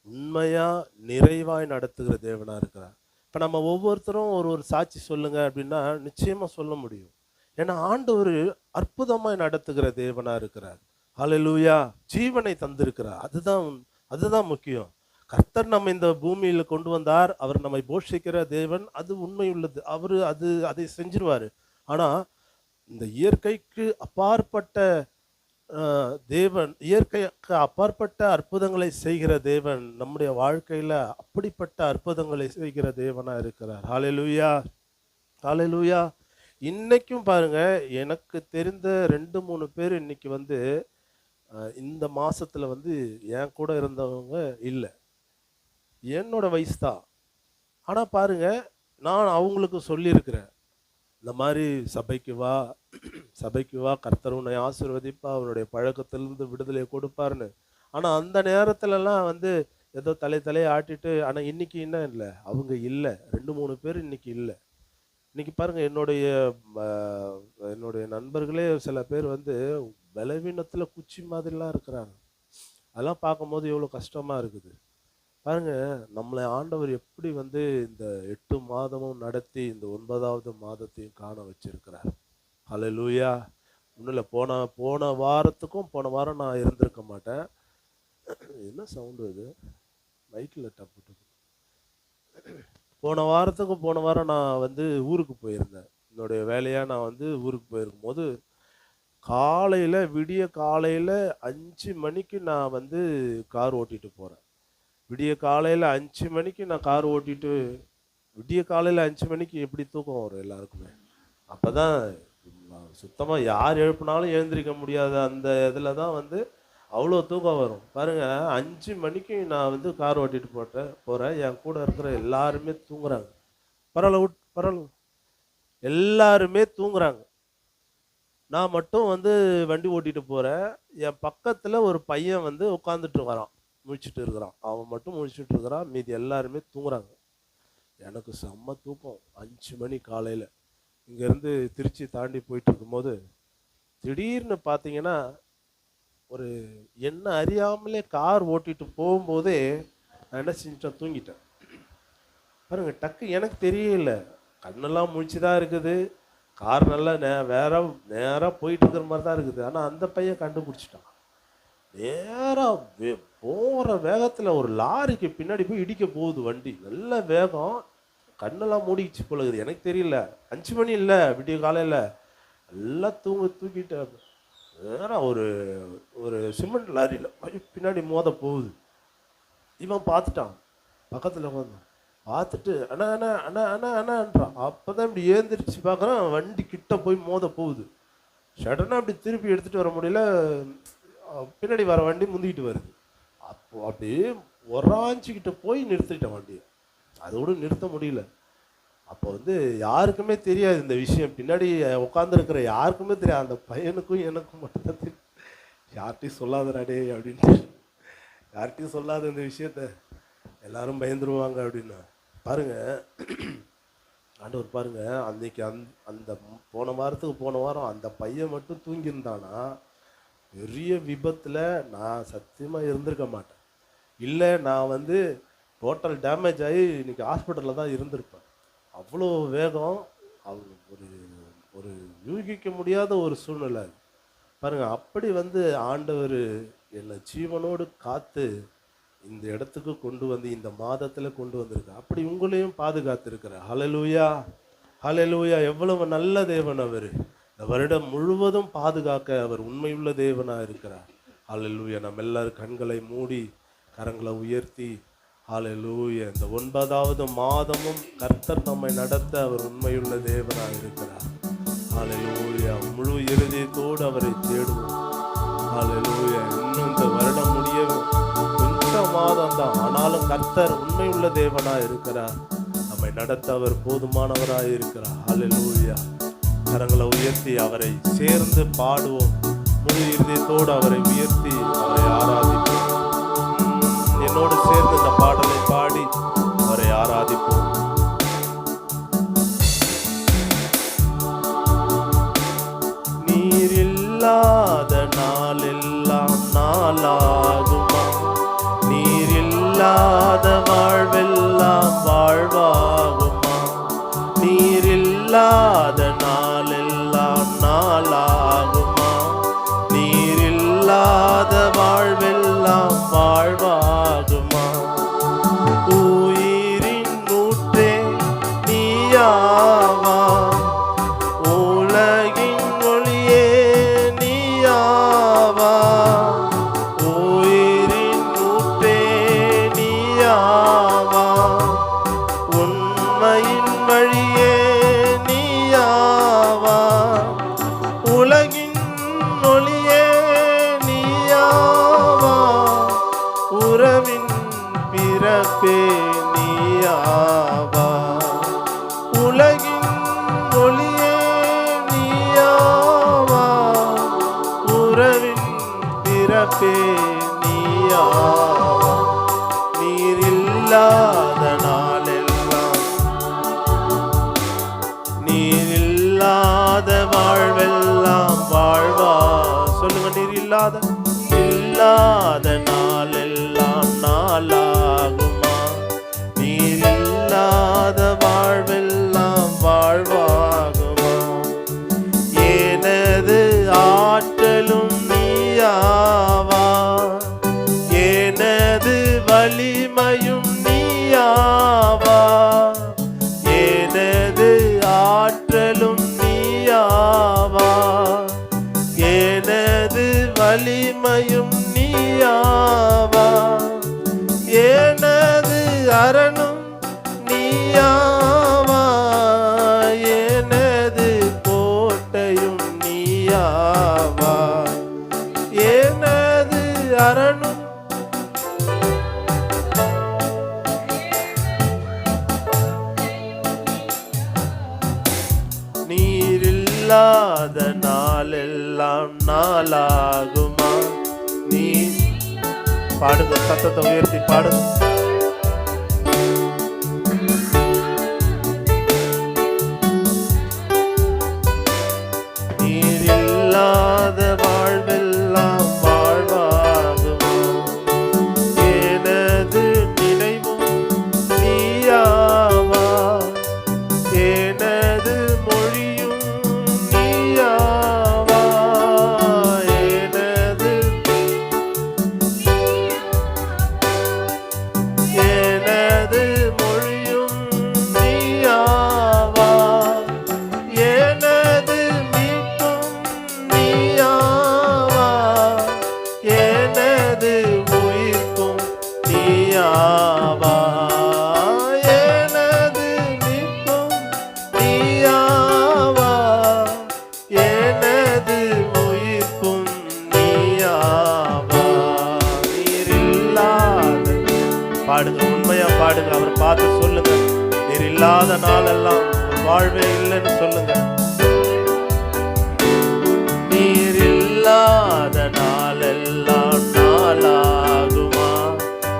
உண்மையாக நிறைவாய் நடத்துகிற தேவனாக இருக்கிறார். இப்போ நம்ம ஒவ்வொருத்தரும் ஒரு சாட்சி சொல்லுங்க அப்படின்னா நிச்சயமாக சொல்ல முடியும். ஏன்னா ஆண்டவர் அற்புதமாய் நடத்துகிற தேவனாக இருக்கிறார். ஹல்லேலூயா. ஜீவனை தந்திருக்கிறார். அதுதான் முக்கியம். கர்த்தர் நம்ம இந்த பூமியில் கொண்டு வந்தார். அவர் நம்மை போஷிக்கிற தேவன், அது உண்மை உள்ளது. அவர் அதை செஞ்சிருவார். ஆனால் இந்த இயற்கைக்கு அப்பாற்பட்ட தேவன், இயற்கைக்கு அப்பாற்பட்ட அற்புதங்களை செய்கிற தேவன் நம்முடைய வாழ்க்கையில் அப்படிப்பட்ட அற்புதங்களை செய்கிற தேவனாக இருக்கிறார். ஹல்லேலூயா, ஹல்லேலூயா. இன்னைக்கும் பாருங்க, எனக்கு தெரிந்த 2-3 பேர் இன்னைக்கு இந்த மாசத்துல என் கூட இருந்தவங்க இல்லை. என்னோட வயசு தான். ஆனால் பாருங்க, நான் அவங்களுக்கு சொல்லியிருக்கிறேன், இந்த மாதிரி சபைக்கு வா, கர்த்தர் உன்னை ஆசீர்வதிப்பா, அவனுடைய பழக்கத்திலிருந்து விடுதலை கொடுப்பாருன்னு. ஆனால் அந்த நேரத்துலலாம் ஏதோ தலையை ஆட்டிட்டு, ஆனால் இன்னைக்கு என்ன இல்லை, அவங்க இல்லை. 2-3 பேர் இன்னைக்கு இல்லை. இன்னைக்கு பாருங்க, என்னுடைய நண்பர்களே சில பேர் பலவீனத்தில் குச்சி மாதிரிலாம் இருக்கிறாங்க. அதெல்லாம் பார்க்கும்போது எவ்வளோ கஷ்டமாக இருக்குது பாருங்க. நம்மளை ஆண்டவர் எப்படி இந்த 8 மாதமும் நடத்தி இந்த 9வது மாதத்தையும் காண வச்சிருக்கிறார். ஹல்லேலூயா. ஒன்றும் இல்லை, போன வாரம் நான் இருந்திருக்க மாட்டேன். என்ன சவுண்டு இது? மைக்கில் டப்பு. போன வாரம் நான் ஊருக்கு போயிருந்தேன். என்னுடைய வேலையாக நான் ஊருக்கு போயிருக்கும் போது விடிய காலையில் 5 மணிக்கு நான் கார் ஓட்டிகிட்டு போகிறேன். விடிய காலையில் 5 மணிக்கு நான் கார் ஓட்டிட்டு, விடிய காலையில் 5 மணிக்கு எப்படி தூக்கம் வரும் எல்லாருக்குமே? அப்போ தான் சுத்தமாக யார் எழுப்பினாலும் எழுந்திரிக்க முடியாத அந்த இதில் தான் அவ்வளோ தூக்கம் வரும் பாருங்கள். 5 மணிக்கு நான் கார் ஓட்டிகிட்டு போகிறேன். என் கூட இருக்கிற எல்லாருமே தூங்குறாங்க. பரவாயில்ல. எல்லாருமே தூங்குறாங்க. நான் மட்டும் வண்டி ஓட்டிட்டு போறேன். என் பக்கத்துல ஒரு பையன் உட்காந்துட்டு வரான், முழிச்சிட்டு இருக்கிறான். அவன் மட்டும் முழிச்சிட்டு இருக்கிறான், மீதி எல்லாருமே தூங்குறாங்க. எனக்கு செம்ம தூக்கம். 5 மணி காலையில இங்கேருந்து திருச்சி தாண்டி போயிட்டு இருக்கும்போது திடீர்னு பார்த்தீங்கன்னா ஒரு என்ன அறியாமலே கார் ஓட்டிட்டு போகும்போதே நான் என்ன செஞ்சிட்டேன், தூங்கிட்டேன். பாருங்க, டக்கு எனக்கு தெரியல, கண்ணெல்லாம் முழிச்சுதான் இருக்குது, கார் நல்லா நேராக போயிட்டு இருக்கிற மாதிரி தான் இருக்குது. ஆனால் அந்த பையன் கண்டுபிடிச்சிட்டான். நேராக போகிற வேகத்தில் ஒரு லாரிக்கு பின்னாடி போய் இடிக்க போகுது வண்டி. நல்ல வேகம், கண்ணெல்லாம் மூடிச்சு போல இருக்குது. எனக்கு தெரியல, 5 மணி இல்லை, விடிய காலையில் எல்லாம் தூக்கிட்டு நேராக ஒரு சிமெண்ட் லாரியில் பின்னாடி மோத போகுது. இவன் பார்த்துட்டான், பக்கத்தில் உட்காந்து பார்த்துட்டு அண்ணா அண்ணா அண்ணா அண்ணா அண்ணான்றான். அப்போ தான் இப்படி ஏந்திரிச்சு பார்க்குறான், வண்டி கிட்ட போய் மோத போகுது. சடனாக அப்படி திருப்பி எடுத்துகிட்டு வர முடியல, பின்னாடி வர வண்டி முந்திக்கிட்டு வருது. அப்போ அப்படியே ஒராஞ்சிக்கிட்ட போய் நிறுத்திட்டேன் வண்டியை. அதோடு நிறுத்த முடியல. அப்போ யாருக்குமே தெரியாது இந்த விஷயம், பின்னாடி உட்காந்துருக்கிற யாருக்குமே தெரியாது. அந்த பையனுக்கும் எனக்கும் மட்டும்தான் தெரியும். யார்கிட்டையும் சொல்லாதடாடே அப்படின்ட்டு, யார்கிட்டையும் சொல்லாத இந்த விஷயத்த, எல்லாரும் பயந்துருவாங்க அப்படின்னா. பாருங்க, ஆண்டவர் பாருங்க, அன்னைக்கு அந்த போன வாரம் அந்த பையன் மட்டும் தூங்கியிருந்தானா பெரிய விபத்தில் நான் சத்தியமாக இருந்திருக்க மாட்டேன். இல்லை, நான் டோட்டல் டேமேஜ் ஆகி இன்னைக்கு ஹாஸ்பிட்டலில் தான் இருந்திருப்பேன். அவ்வளோ வேகம், ஒரு ஒரு யூகிக்க முடியாத ஒரு சூழ்நிலை பாருங்க. அப்படி ஆண்டவர் என்னை ஜீவனோடு காத்து இந்த இடத்துக்கு கொண்டு இந்த மாதத்தில் கொண்டு வந்திருக்க. அப்படி உங்களையும் பாதுகாத்திருக்கிறார். ஹல்லேலூயா, ஹல்லேலூயா. எவ்வளவு நல்ல தேவன் அவர். இந்த வருடம் முழுவதும் பாதுகாக்க அவர் உண்மையுள்ள தேவனாக இருக்கிறார். ஹல்லேலூயா. நம்ம எல்லாரும் கண்களை மூடி கரங்களை உயர்த்தி ஹல்லேலூயா. இந்த 9வது மாதமும் கர்த்தர் நம்மை நடத்த அவர் உண்மையுள்ள தேவனாக இருக்கிறார். ஹல்லேலூயா. முழு இருதயத்தோடு அவரை தேடுவோம். ஹல்லேலூயா. இன்னும் இந்த வருடம் முடிய கொஞ்சம் மாதம் தான், ஆனாலும் கர்த்தர் உண்மையுள்ள தேவனாக இருக்கிறார். நம்மை நடத்த அவர் போதுமானவராக இருக்கிறார். ஹல்லேலூயா. கரங்களை உயர்த்தி அவரை சேர்ந்து பாடுவோம். முழு இருதயத்தோடு அவரை உயர்த்தி அவரை ஆராதிப்போம். என்னோடு சேர்ந்து இந்த பாடலை பாடி அவரை ஆராதிப்போம். நீர் இல்லாத நாளெல்லாம் நாளாகுமா? நீர் இல்லாத வாழ்வெல்லாம் வாழ்வாகுமா? நீர் இல்லாத நாளெல்லாம் நாளாகுமா? நீர் இல்லாத வாழ்வெல்லாம் வாழ்வாகுமா? உயிரின் ஊற்றே நீயாவா? உலகின் ஒளியே நீயாவா? உயிரின் ஊற்றே நீயாவா? உண்மையின் வழியே நீயாவா? உலகின் ஒளியே நீயாவா? உறவின் பிறப்பே நீயாவா? உலகின் ஒளியே நீயாவா? உறவின் பிறப்பே நீயாவா? நீர் இல்லாத நாளெல்லாம், நீர் இல்லாத வாழ்வெல்லாம் வாழ்வா? சொல்லுங்க, நீர் இல்லாத நாளெல்லாம் நாளாகுமா? நீர் இல்லாத வாழ்வெல்லாம் வாழ்வாகுமா? எனது ஆற்றலும் நீயாவா? எனது வலிமையும் நீயாவா? எனது ஆற்றலும் நீயாவா? எனது வலிமையும் நீயாவா? எனது அரணும் நீயாவா? எனது கோட்டையும் நீயாவா? எனது அரணும் இல்லாத நாளெல்லாம் நாளாகுமா? நீ பாடுங்க, சத்தத்தை உயர்த்தி பாடுங்க. நீர் இல்லாத வாழ்வெல்லாம் வாழ்வாகுமா? எனது நினைவும் நீயாவா, எனது மொழியும் நீயாவா, எனது மொழியும் நீயாவா, எனது மீட்பும் நீயாவா, எனது உயிர்ப்பும் நீயாவா, எனது மீட்பும் நீயாவா, எனது உயிர்ப்பும் நீயாவா. நீர் இல்லாத பாடுங்க, உண்மையா பாடுங்க, அவரை பார்த்து சொல்லுங்க. நீர் இல்லாத நாளெல்லாம் ஒரு வாழ்வே இல்லைன்னு சொல்லுங்க. நீர் இல்லாத நாளெல்லாம் நாளாகுமா?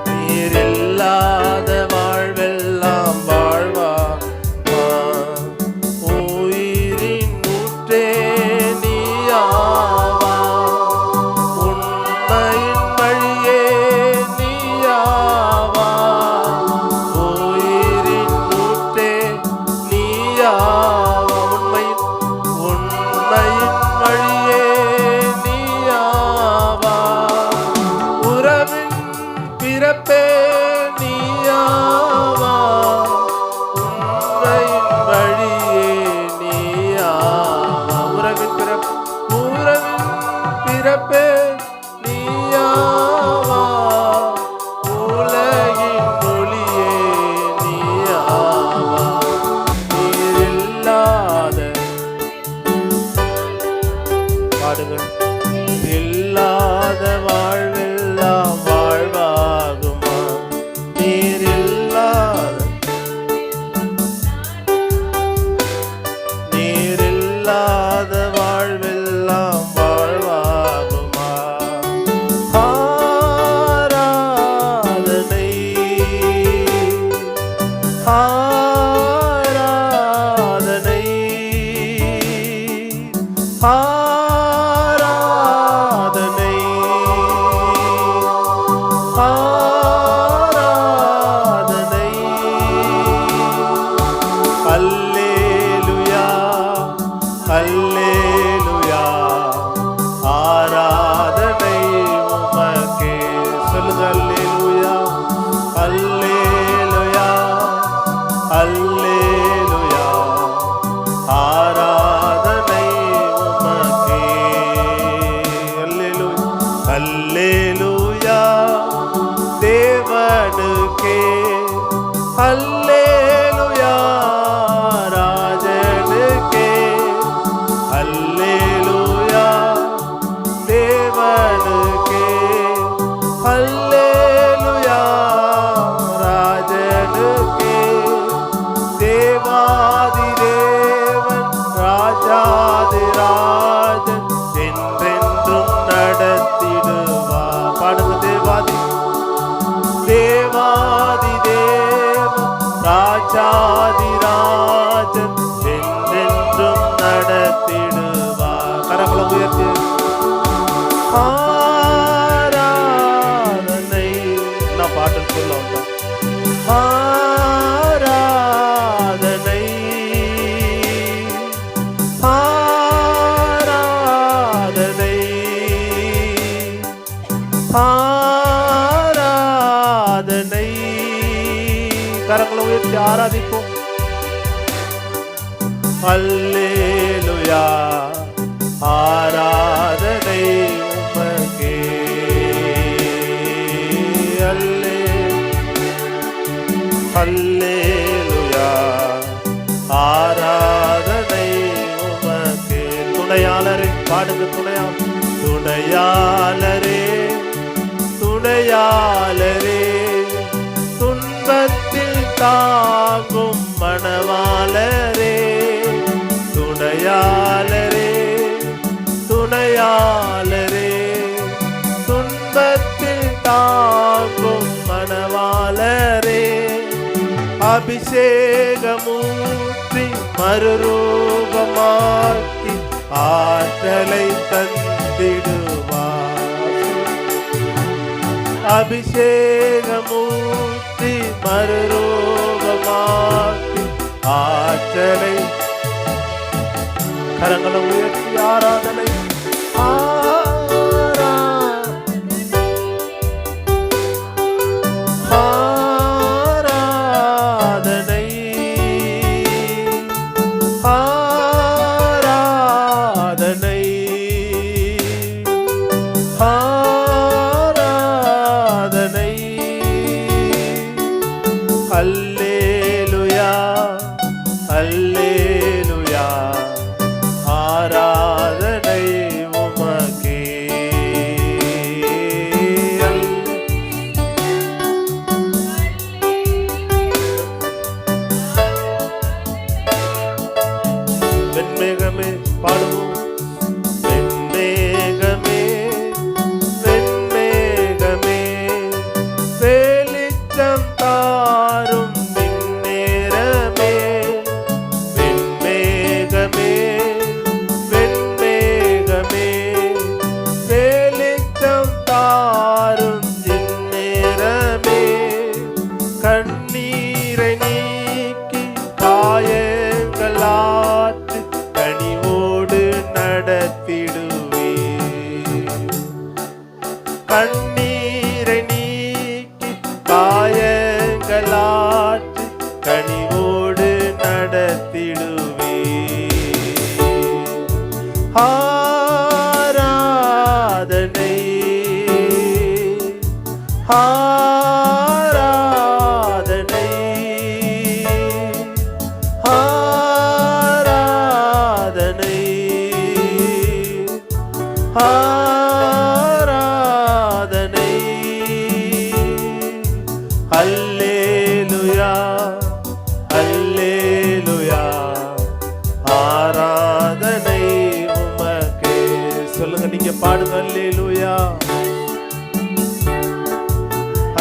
நீர் இல்லாத வாழ்வெல்லாம் வாழ்வாகுமா? உயிரின் ஊற்றே நீயாவா, உண்மையின் வழியே நீயாவா, உயிரின் ஊற்றே நீயாவா, உண்மையின் வழியே நீயாவா, உறவின் பிறப்பே நீயாவா, உண்மையின் வழியே நீயாவா, உறவின் பிறப்பே நீயாவா, உலகின் ஒளியே நீயாவா. நீர் இல்லாத பாடுங்க, இல்லாத வாழ்வெல்லாம் வாழ்வாகுமா? நீர் இல்லாத வாழ்வெல்லாம் வாழ்வாகுமா? ஆராதனை ஆராதனை ஆராதனை ஆராதனை. அல்லேலூயா அல்லேலூயா, ஆராதனை உமக்கே. சொல்லுங்க, அல்லேலூயா அல்லேலூயா அல்லேலூயா, ஆராதனை உமக்கே. அல்லேலூயா அல்லேலூயா, தேவனுக்கே. அல்லேலூயா ராஜனுக்கே. அல்லேலூயா தேவனுக்கே. அல்லேலூயா ராஜனுக்கே. தேவாதி தேவன் ராஜாதி ராஜன் என்றென்றும் நடத்திடுவா. பாடுங்க, தேவாதி தேவாதி தேவன் ராஜாதி ராஜன் என்றென்றும் நடத்திடுவா. கரங்களை உயர்த்தி ஆராதனை. நான் பாட்டு சொல்ல வந்தேன். ஆராதனை ஆராதனை ஆராதனை. கரங்களை உயர்த்தி ஆராதிப்போம். அல்லேலூயா, ஆராதனை உமக்கே. அல்லேலூயா, ஆராதனை உமக்கே. துணையாளரே பாடுங்க, துணையாளரே துணையாளரே, துன்பத்தில் தாங்கும் மணவாளரே, துணையாளரே அபிஷேகமூற்றி மறுரூபமாக்கி ஆற்றலை தந்திடுவார். அபிஷேகமூற்றி மறுரூபமாக்கி ஆற்றலை. கரங்களை உயர்த்தி ஆராதனை அல்லேலூயா அல்லேலூயா ஆராதனை உமக்கே. வெண்மேகமே பாடுவோம். வெண்மேகமே வெண்மேகமே வெளிச்சம் தாரும் மின்னேரமே. வெண்மேகமே வெண்மேகமே வெளிச்சம் தாரும் மின்னேரமே. கண்ணீரை நீக்கி காயங்களாற்றி கனிவோடு நடத்திடுவே. கண்ணீரை நீக்கி காயங்களாற்றி கனிவோடு நடத்திடுவே. ஆராதனை ஆராதனை ஆராதனை ஆராதனை. அல்லேலூயா அல்லேலூயா ஆராதனை உமக்கே. சொல்லுங்க, நீங்க பாடுங்க. அல்லேலூயா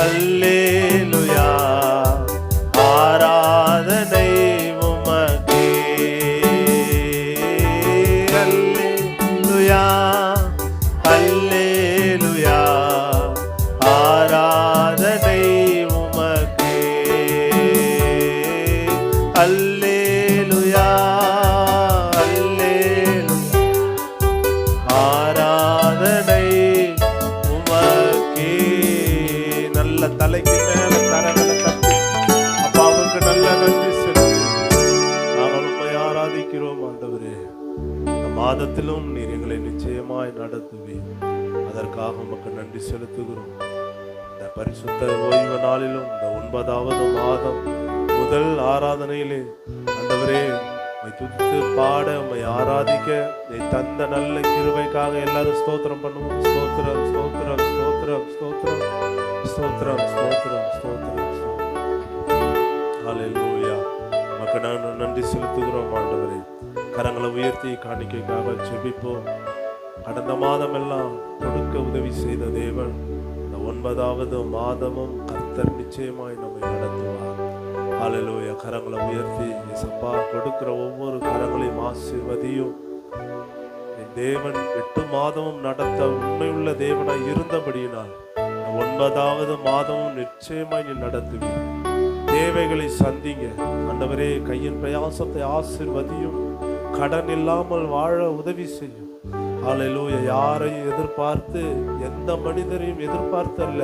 அல்லேலூயா ஆராதனை உமக்கே. அல்லேலூயா அல்லேலூயா ஆராதனை உமக்கே. அல்லேலூயா அல்லேலூயா ஆராதனை உமக்கே. நல்ல தலைக்கு மேல கரங்களை தட்டி அப்பாவுக்கு நல்ல நன்றி செலுத்தி நாங்கள் உம்மை ஆராதிக்கிறோம். ஆண்டவரே, இந்த மாதத்திலும் நீர் எங்களை நிச்சயமாய் நடத்துவீர். அதற்காக உமக்கு நன்றி செலுத்துகிறோம். இந்த பரிசுத்த ஓய்வு நாளிலும் இந்த 9வது மாதம் முதல் ஆராதனையிலே ஆண்டவரே உம்மை துதித்து பாட உம்மை ஆராதிக்க நீ தந்த நல்ல கிருபைக்காக எல்லாரும் ஸ்தோத்திரம் பண்ணுவோம். ஸ்தோத்திரம் ஸ்தோத்திரம் ஸ்தோத்திரம் ஸ்தோத்திரம் ஸ்தோத்திரம் ஸ்தோத்திரம் ஸ்தோத்திரம். ஹல்லேலூயா. உமக்கு நான் நன்றி செலுத்துகிறோம் ஆண்டவரே. கரங்களை உயர்த்தி காணிக்கைக்காக ஜெபிப்போம். கடந்த மாதம் எல்லாம் கொடுக்க உதவி செய்த தேவன் இந்த 9வது மாதமும் கர்த்தர் நிச்சயமாய் நம்மை நடத்துவார். ஹல்லேலூயா. கரங்களை உயர்த்தி இயேசப்பா கொடுக்கிற ஒவ்வொரு கரங்களையும் ஆசீர்வதியும். என் தேவன் 8 மாதமும் நடத்த உண்மையுள்ள தேவனாய் இருந்தபடியினால் 9வது மாதமும் நிச்சயமாய் நீ நடத்துவீர். தேவைகளை சந்திங்க ஆண்டவரே. கையின் பிரயாசத்தை ஆசீர்வதியும். கடன் இல்லாமல் வாழ உதவி செய்யும். ஹல்லேலூயா. யாரையும் எதிர்பார்த்து எந்த மனிதரையும் எதிர்பார்த்து அல்ல,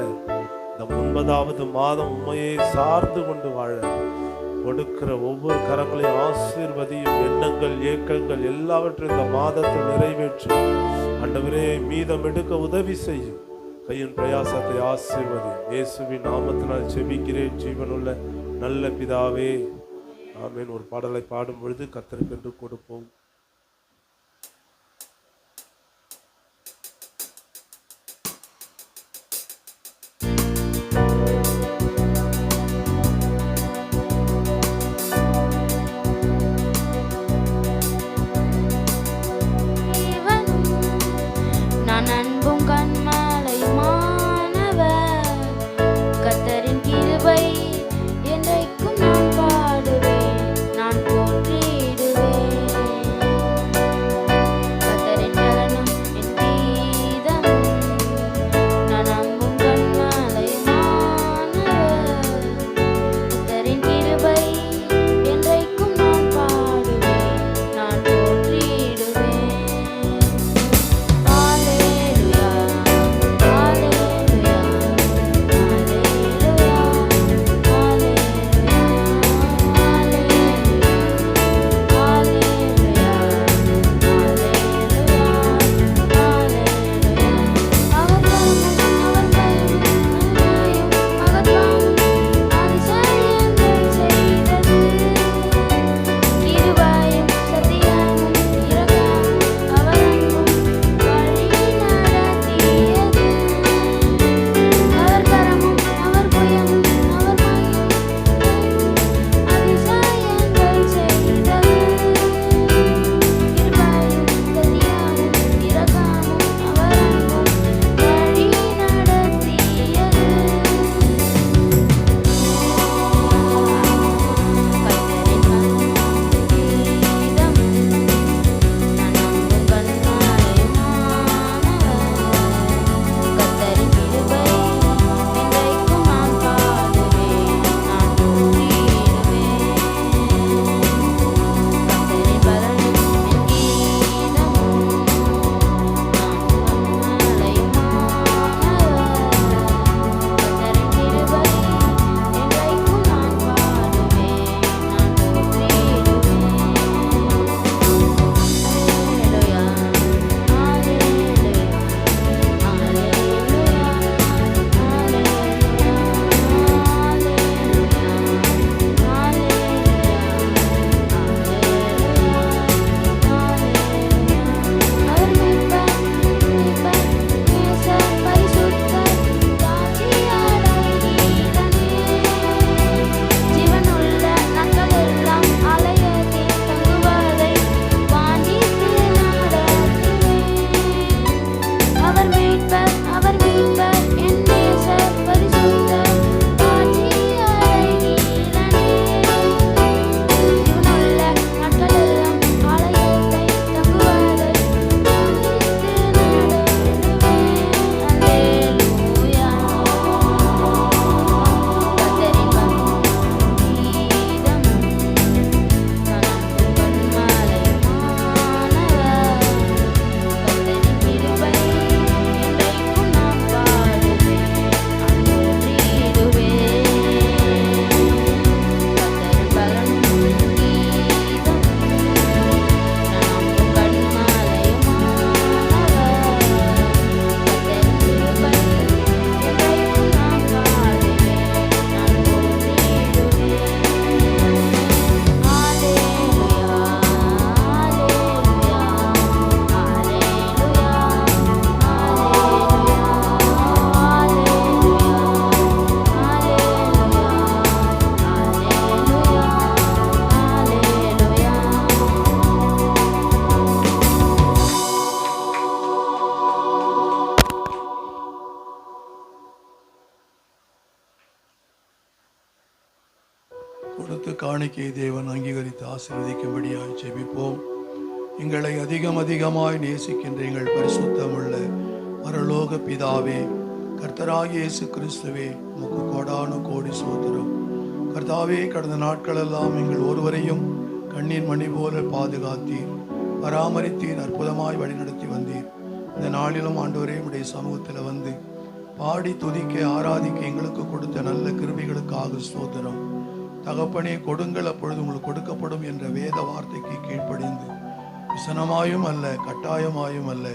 இந்த 9வது மாதம் உண்மையை சார்ந்து கொண்டு வாழ கொடுக்கிற ஒவ்வொரு கரங்களையும் ஆசீர்வதியும். எண்ணங்கள் ஏக்கங்கள் எல்லாவற்றையும் இந்த மாதத்தில் நிறைவேற்றி ஆண்டவரே மீதம் எடுக்க உதவி செய்யும். கையின் பிரயாசத்தை ஆசீர்வதியும். இயேசுவின் நாமத்தினால் ஜெபிக்கிறேன் ஜீவனுள்ள நல்ல பிதாவே, ஆமென். ஒரு பாடலை பாடும் பொழுது கர்த்தருக்கு கொடுப்போம். நான் அன்பும் கண்மலையுமானவர், கர்த்தரின் கிருபை என்றைக்கும் நான் காணிக்கை தேவன் அங்கீகரித்து ஆசீர்வதிக்கும்படியாய் ஜெபிப்போம். எங்களை அதிகமாய் நேசிக்கின்ற எங்கள் பரிசுத்தமுள்ள பரலோக பிதாவே, கர்த்தராகிய இயேசு கிறிஸ்துவே, உமக்கு கோடானு கோடி ஸ்தோத்திரம். கர்த்தாவே, கடந்த நாட்களெல்லாம் எங்கள் ஒருவரையும் கண்ணீர் மணி போல பாதுகாத்தீர், பராமரித்தீர், அற்புதமாய் வழிநடத்தி வந்தீர். இந்த நாளிலும் ஆண்டவரே உடைய சமூகத்தில் வந்து பாடி துதிக்க ஆராதிக்க எங்களுக்கு கொடுத்த நல்ல கிருபைகளுக்காக ஸ்தோத்திரம். தகப்பனே, கொடுங்கள் அப்பொழுது உங்களுக்கு கொடுக்கப்படும் என்ற வேத வார்த்தைக்கு கீழ்ப்படிந்து விசனமாயும் அல்ல கட்டாயமாயும் அல்ல,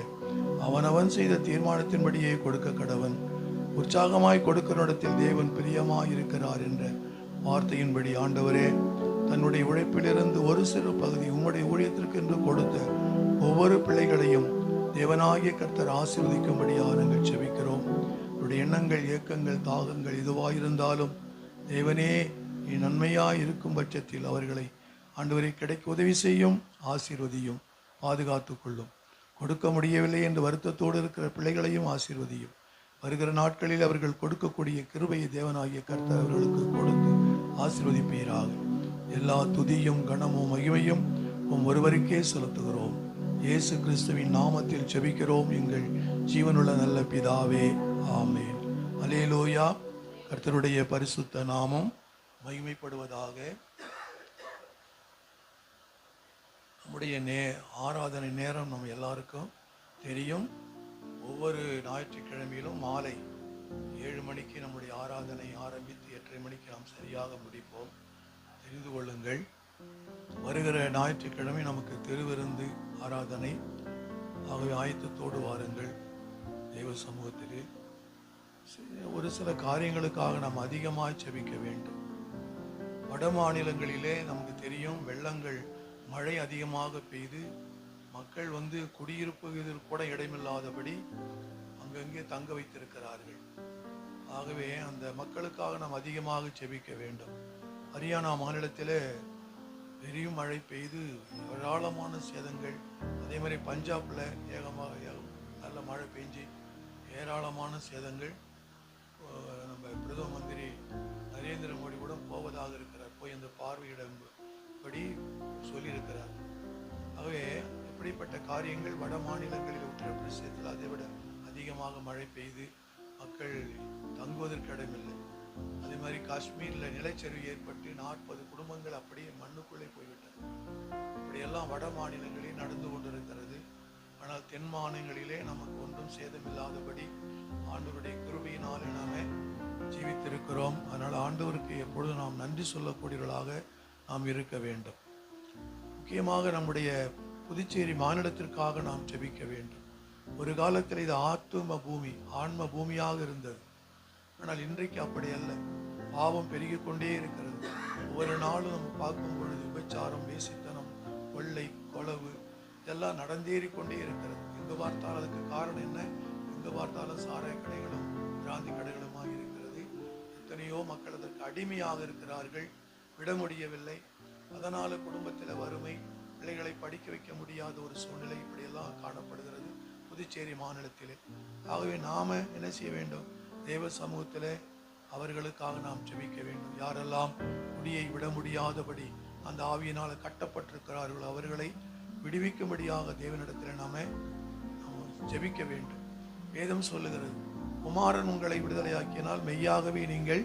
அவனவன் செய்த தீர்மானத்தின்படியே கொடுக்க கடவன். உற்சாகமாய் கொடுக்கிற இடத்தில் தேவன் பிரியமாய் இருக்கிறார் என்ற வார்த்தையின்படி ஆண்டவரே, தன்னுடைய உழைப்பிலிருந்து ஒரு சிறு பகுதி உம்முடைய ஊழியத்திற்கு என்று கொடுத்த ஒவ்வொரு பிள்ளைகளையும் தேவனாகிய கர்த்தர் ஆசீர்வதிக்கும்படியாக நாங்கள் செபிக்கிறோம். அவருடைய எண்ணங்கள், இயக்கங்கள், தாகங்கள் எதுவாயிருந்தாலும் தேவனே, நீ நன்மையாய் இருக்கும் பட்சத்தில் அவர்களை ஆண்டவரை கிடைக்க உதவி செய்யும், ஆசீர்வதியும், பாதுகாத்து கொள்ளும். கொடுக்க முடியவில்லை என்று வருத்தத்தோடு இருக்கிற பிள்ளைகளையும் ஆசீர்வதியும். வருகிற நாட்களில் அவர்கள் கொடுக்கக்கூடிய கிருபையை தேவனாகிய கர்த்தர் அவர்களுக்கு கொடுத்து ஆசீர்வதிப்பீராக. எல்லா துதியும் கனமும் மகிமையும் உம் ஒருவருக்கே செலுத்துகிறோம். இயேசு கிறிஸ்துவின் நாமத்தில் ஜெபிக்கிறோம் எங்கள் ஜீவனுள்ள நல்ல பிதாவே, ஆமென். அல்லேலூயா. கர்த்தருடைய பரிசுத்த நாமம் மகிமைப்படுவதாக. நம்முடைய ஆராதனை நேரம் நம்ம எல்லாருக்கும் தெரியும். ஒவ்வொரு ஞாயிற்றுக்கிழமையிலும் மாலை 7 மணிக்கு நம்முடைய ஆராதனை ஆரம்பித்து 8:30 மணிக்கு நாம் சரியாக முடிப்போம். தெரிந்து கொள்ளுங்கள், வருகிற ஞாயிற்றுக்கிழமை நமக்கு திருவிருந்து ஆராதனை. ஆகவே ஆயத்தத்தோடு வாருங்கள். தெய்வ சமூகத்திலே ஒரு சில காரியங்களுக்காக நாம் அதிகமாக செபிக்க வேண்டும். வட மாநிலங்களிலே நமக்கு தெரியும், வெள்ளங்கள், மழை அதிகமாக பெய்து மக்கள் குடியிருப்பதில் கூட இடமில்லாதபடி அங்கங்கே தங்க வைத்திருக்கிறார்கள். ஆகவே அந்த மக்களுக்காக நாம் அதிகமாக செபிக்க வேண்டும். ஹரியானா மாநிலத்தில் பெரிய மழை பெய்து ஏராளமான சேதங்கள். அதே மாதிரி பஞ்சாபில் நல்ல மழை பெஞ்சு ஏராளமான சேதங்கள். நம்ம பிரதம மந்திரி நரேந்திர மோடி கூட போவதாக இருக்கிறார், போய் அந்த பார்வையிடும்படி சொல்லியிருக்கிறார். ஆகவே இப்படிப்பட்ட காரியங்கள் வட மாநிலங்களில் உத்தரப்பிரதேசத்தில் அதை விட அதிகமாக மழை பெய்து மக்கள் தங்குவதற்கு இடமில்லை. அதே மாதிரி காஷ்மீரில் நிலச்சரிவு ஏற்பட்டு 40 குடும்பங்கள் அப்படியே மண்ணுக்குள்ளே போய்விட்டது. இப்படியெல்லாம் வட மாநிலங்களில் நடந்து கொண்டிருக்கிறது. ஆனால் தென் மாநிலங்களிலே நமக்கு ஒன்றும் சேதமில்லாதபடி ஆண்டவருடைய கிருபையினாலே நாம ஜீவித்திருக்கிறோம். அதனால் ஆண்டவருக்கு எப்பொழுதும் நாம் நன்றி சொல்லக்கூடியவர்களாக நாம் இருக்க வேண்டும். முக்கியமாக நம்முடைய புதுச்சேரி மாநிலத்திற்காக நாம் ஜெபிக்க வேண்டும். ஒரு காலத்தில் இது ஆத்தும பூமி, ஆன்ம பூமியாக இருந்தது. ஆனால் இன்றைக்கு அப்படி அல்ல. பாவம் பெருகி கொண்டே இருக்கிறது. ஒவ்வொரு நாளும் நம்ம பார்க்கும் பொழுது விபச்சாரம், வேசித்தனம், கொள்ளை, கொலவு இதெல்லாம் நடந்தேறிக்கொண்டே இருக்கிறது. எங்கு பார்த்தாலும் அதுக்கு காரணம் என்ன? எங்கு பார்த்தாலும் சாராய கடைகளும் பிராந்தி கடைகளுமாக இருக்கிறது. எத்தனையோ மக்கள் அதற்கு அடிமையாக இருக்கிறார்கள், விட முடியவில்லை. அதனால குடும்பத்தில் வறுமை, பிள்ளைகளை படிக்க வைக்க முடியாத ஒரு சூழ்நிலை இப்படியெல்லாம் காணப்படுகிறது புதுச்சேரி மாநிலத்திலே. ஆகவே நாம என்ன செய்ய வேண்டும்? தேவ சமூகத்தில் அவர்களுக்காக நாம் ஜெபிக்க வேண்டும். யாரெல்லாம் குடியை விட முடியாதபடி அந்த ஆவியினால் கட்டப்பட்டிருக்கிறார்களோ அவர்களை விடுவிக்கும்படியாக தேவனிடத்தில் நாம ஜெபிக்க வேண்டும். வேதம் சொல்லுகிறது, குமாரன் உங்களை விடுதலையாக்கினால் மெய்யாகவே நீங்கள்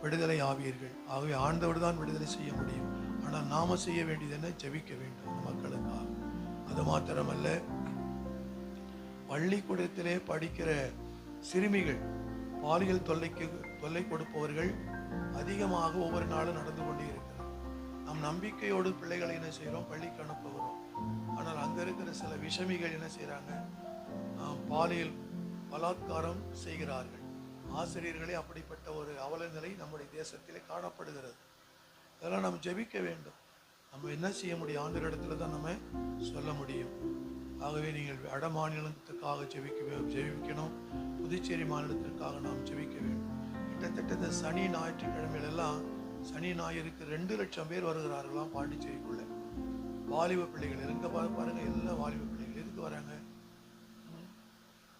விடுதலை ஆவீர்கள். ஆகவே ஆண்டவர் தான் விடுதலை செய்ய முடியும். ஆனால் நாம செய்ய வேண்டியது என்ன? ஜெபிக்க வேண்டும் அந்த மக்களுக்காக. அது மாத்திரமல்ல, பள்ளிக்கூடத்திலே படிக்கிற சிறுமிகள் பாலியல் தொல்லை கொடுப்பவர்கள் அதிகமாக ஒவ்வொரு நாளும் நடந்து கொண்டே இருக்கிறார். நம் நம்பிக்கையோடு பிள்ளைகளை என்ன செய்கிறோம்? பள்ளிக்கு அனுப்புகிறோம். ஆனால் அங்க இருக்கிற சில விஷமிகள் என்ன செய்யறாங்க? பாலியல் பலாத்காரம் செய்கிறார்கள். ஆசிரியர்களே அப்படிப்பட்ட ஒரு அவல நிலை நம்முடைய தேசத்திலே காணப்படுகிறது. அதெல்லாம் நம்ம ஜெபிக்க வேண்டும். நம்ம என்ன செய்ய முடியும்? ஆண்டவரிடத்துல தான் நம்ம சொல்ல முடியும். ஆகவே நீங்கள் வட மாநிலத்துக்காக ஜெபிக்கணும். புதுச்சேரி மாநிலத்திற்காக நாம் ஜெபிக்க வேண்டும். கிட்டத்தட்ட இந்த சனி ஞாயிற்றுக்கிழமையிலெல்லாம் சனி ஞாயிறுக்கு 2 லட்சம் பேர் வருகிறார்களாம் பாண்டிச்சேரிக்குள்ள. வாலிப பிள்ளைகள் எங்க பாருங்க, எல்லாம் வாலிப பிள்ளைகள். எதுக்கு வராங்க?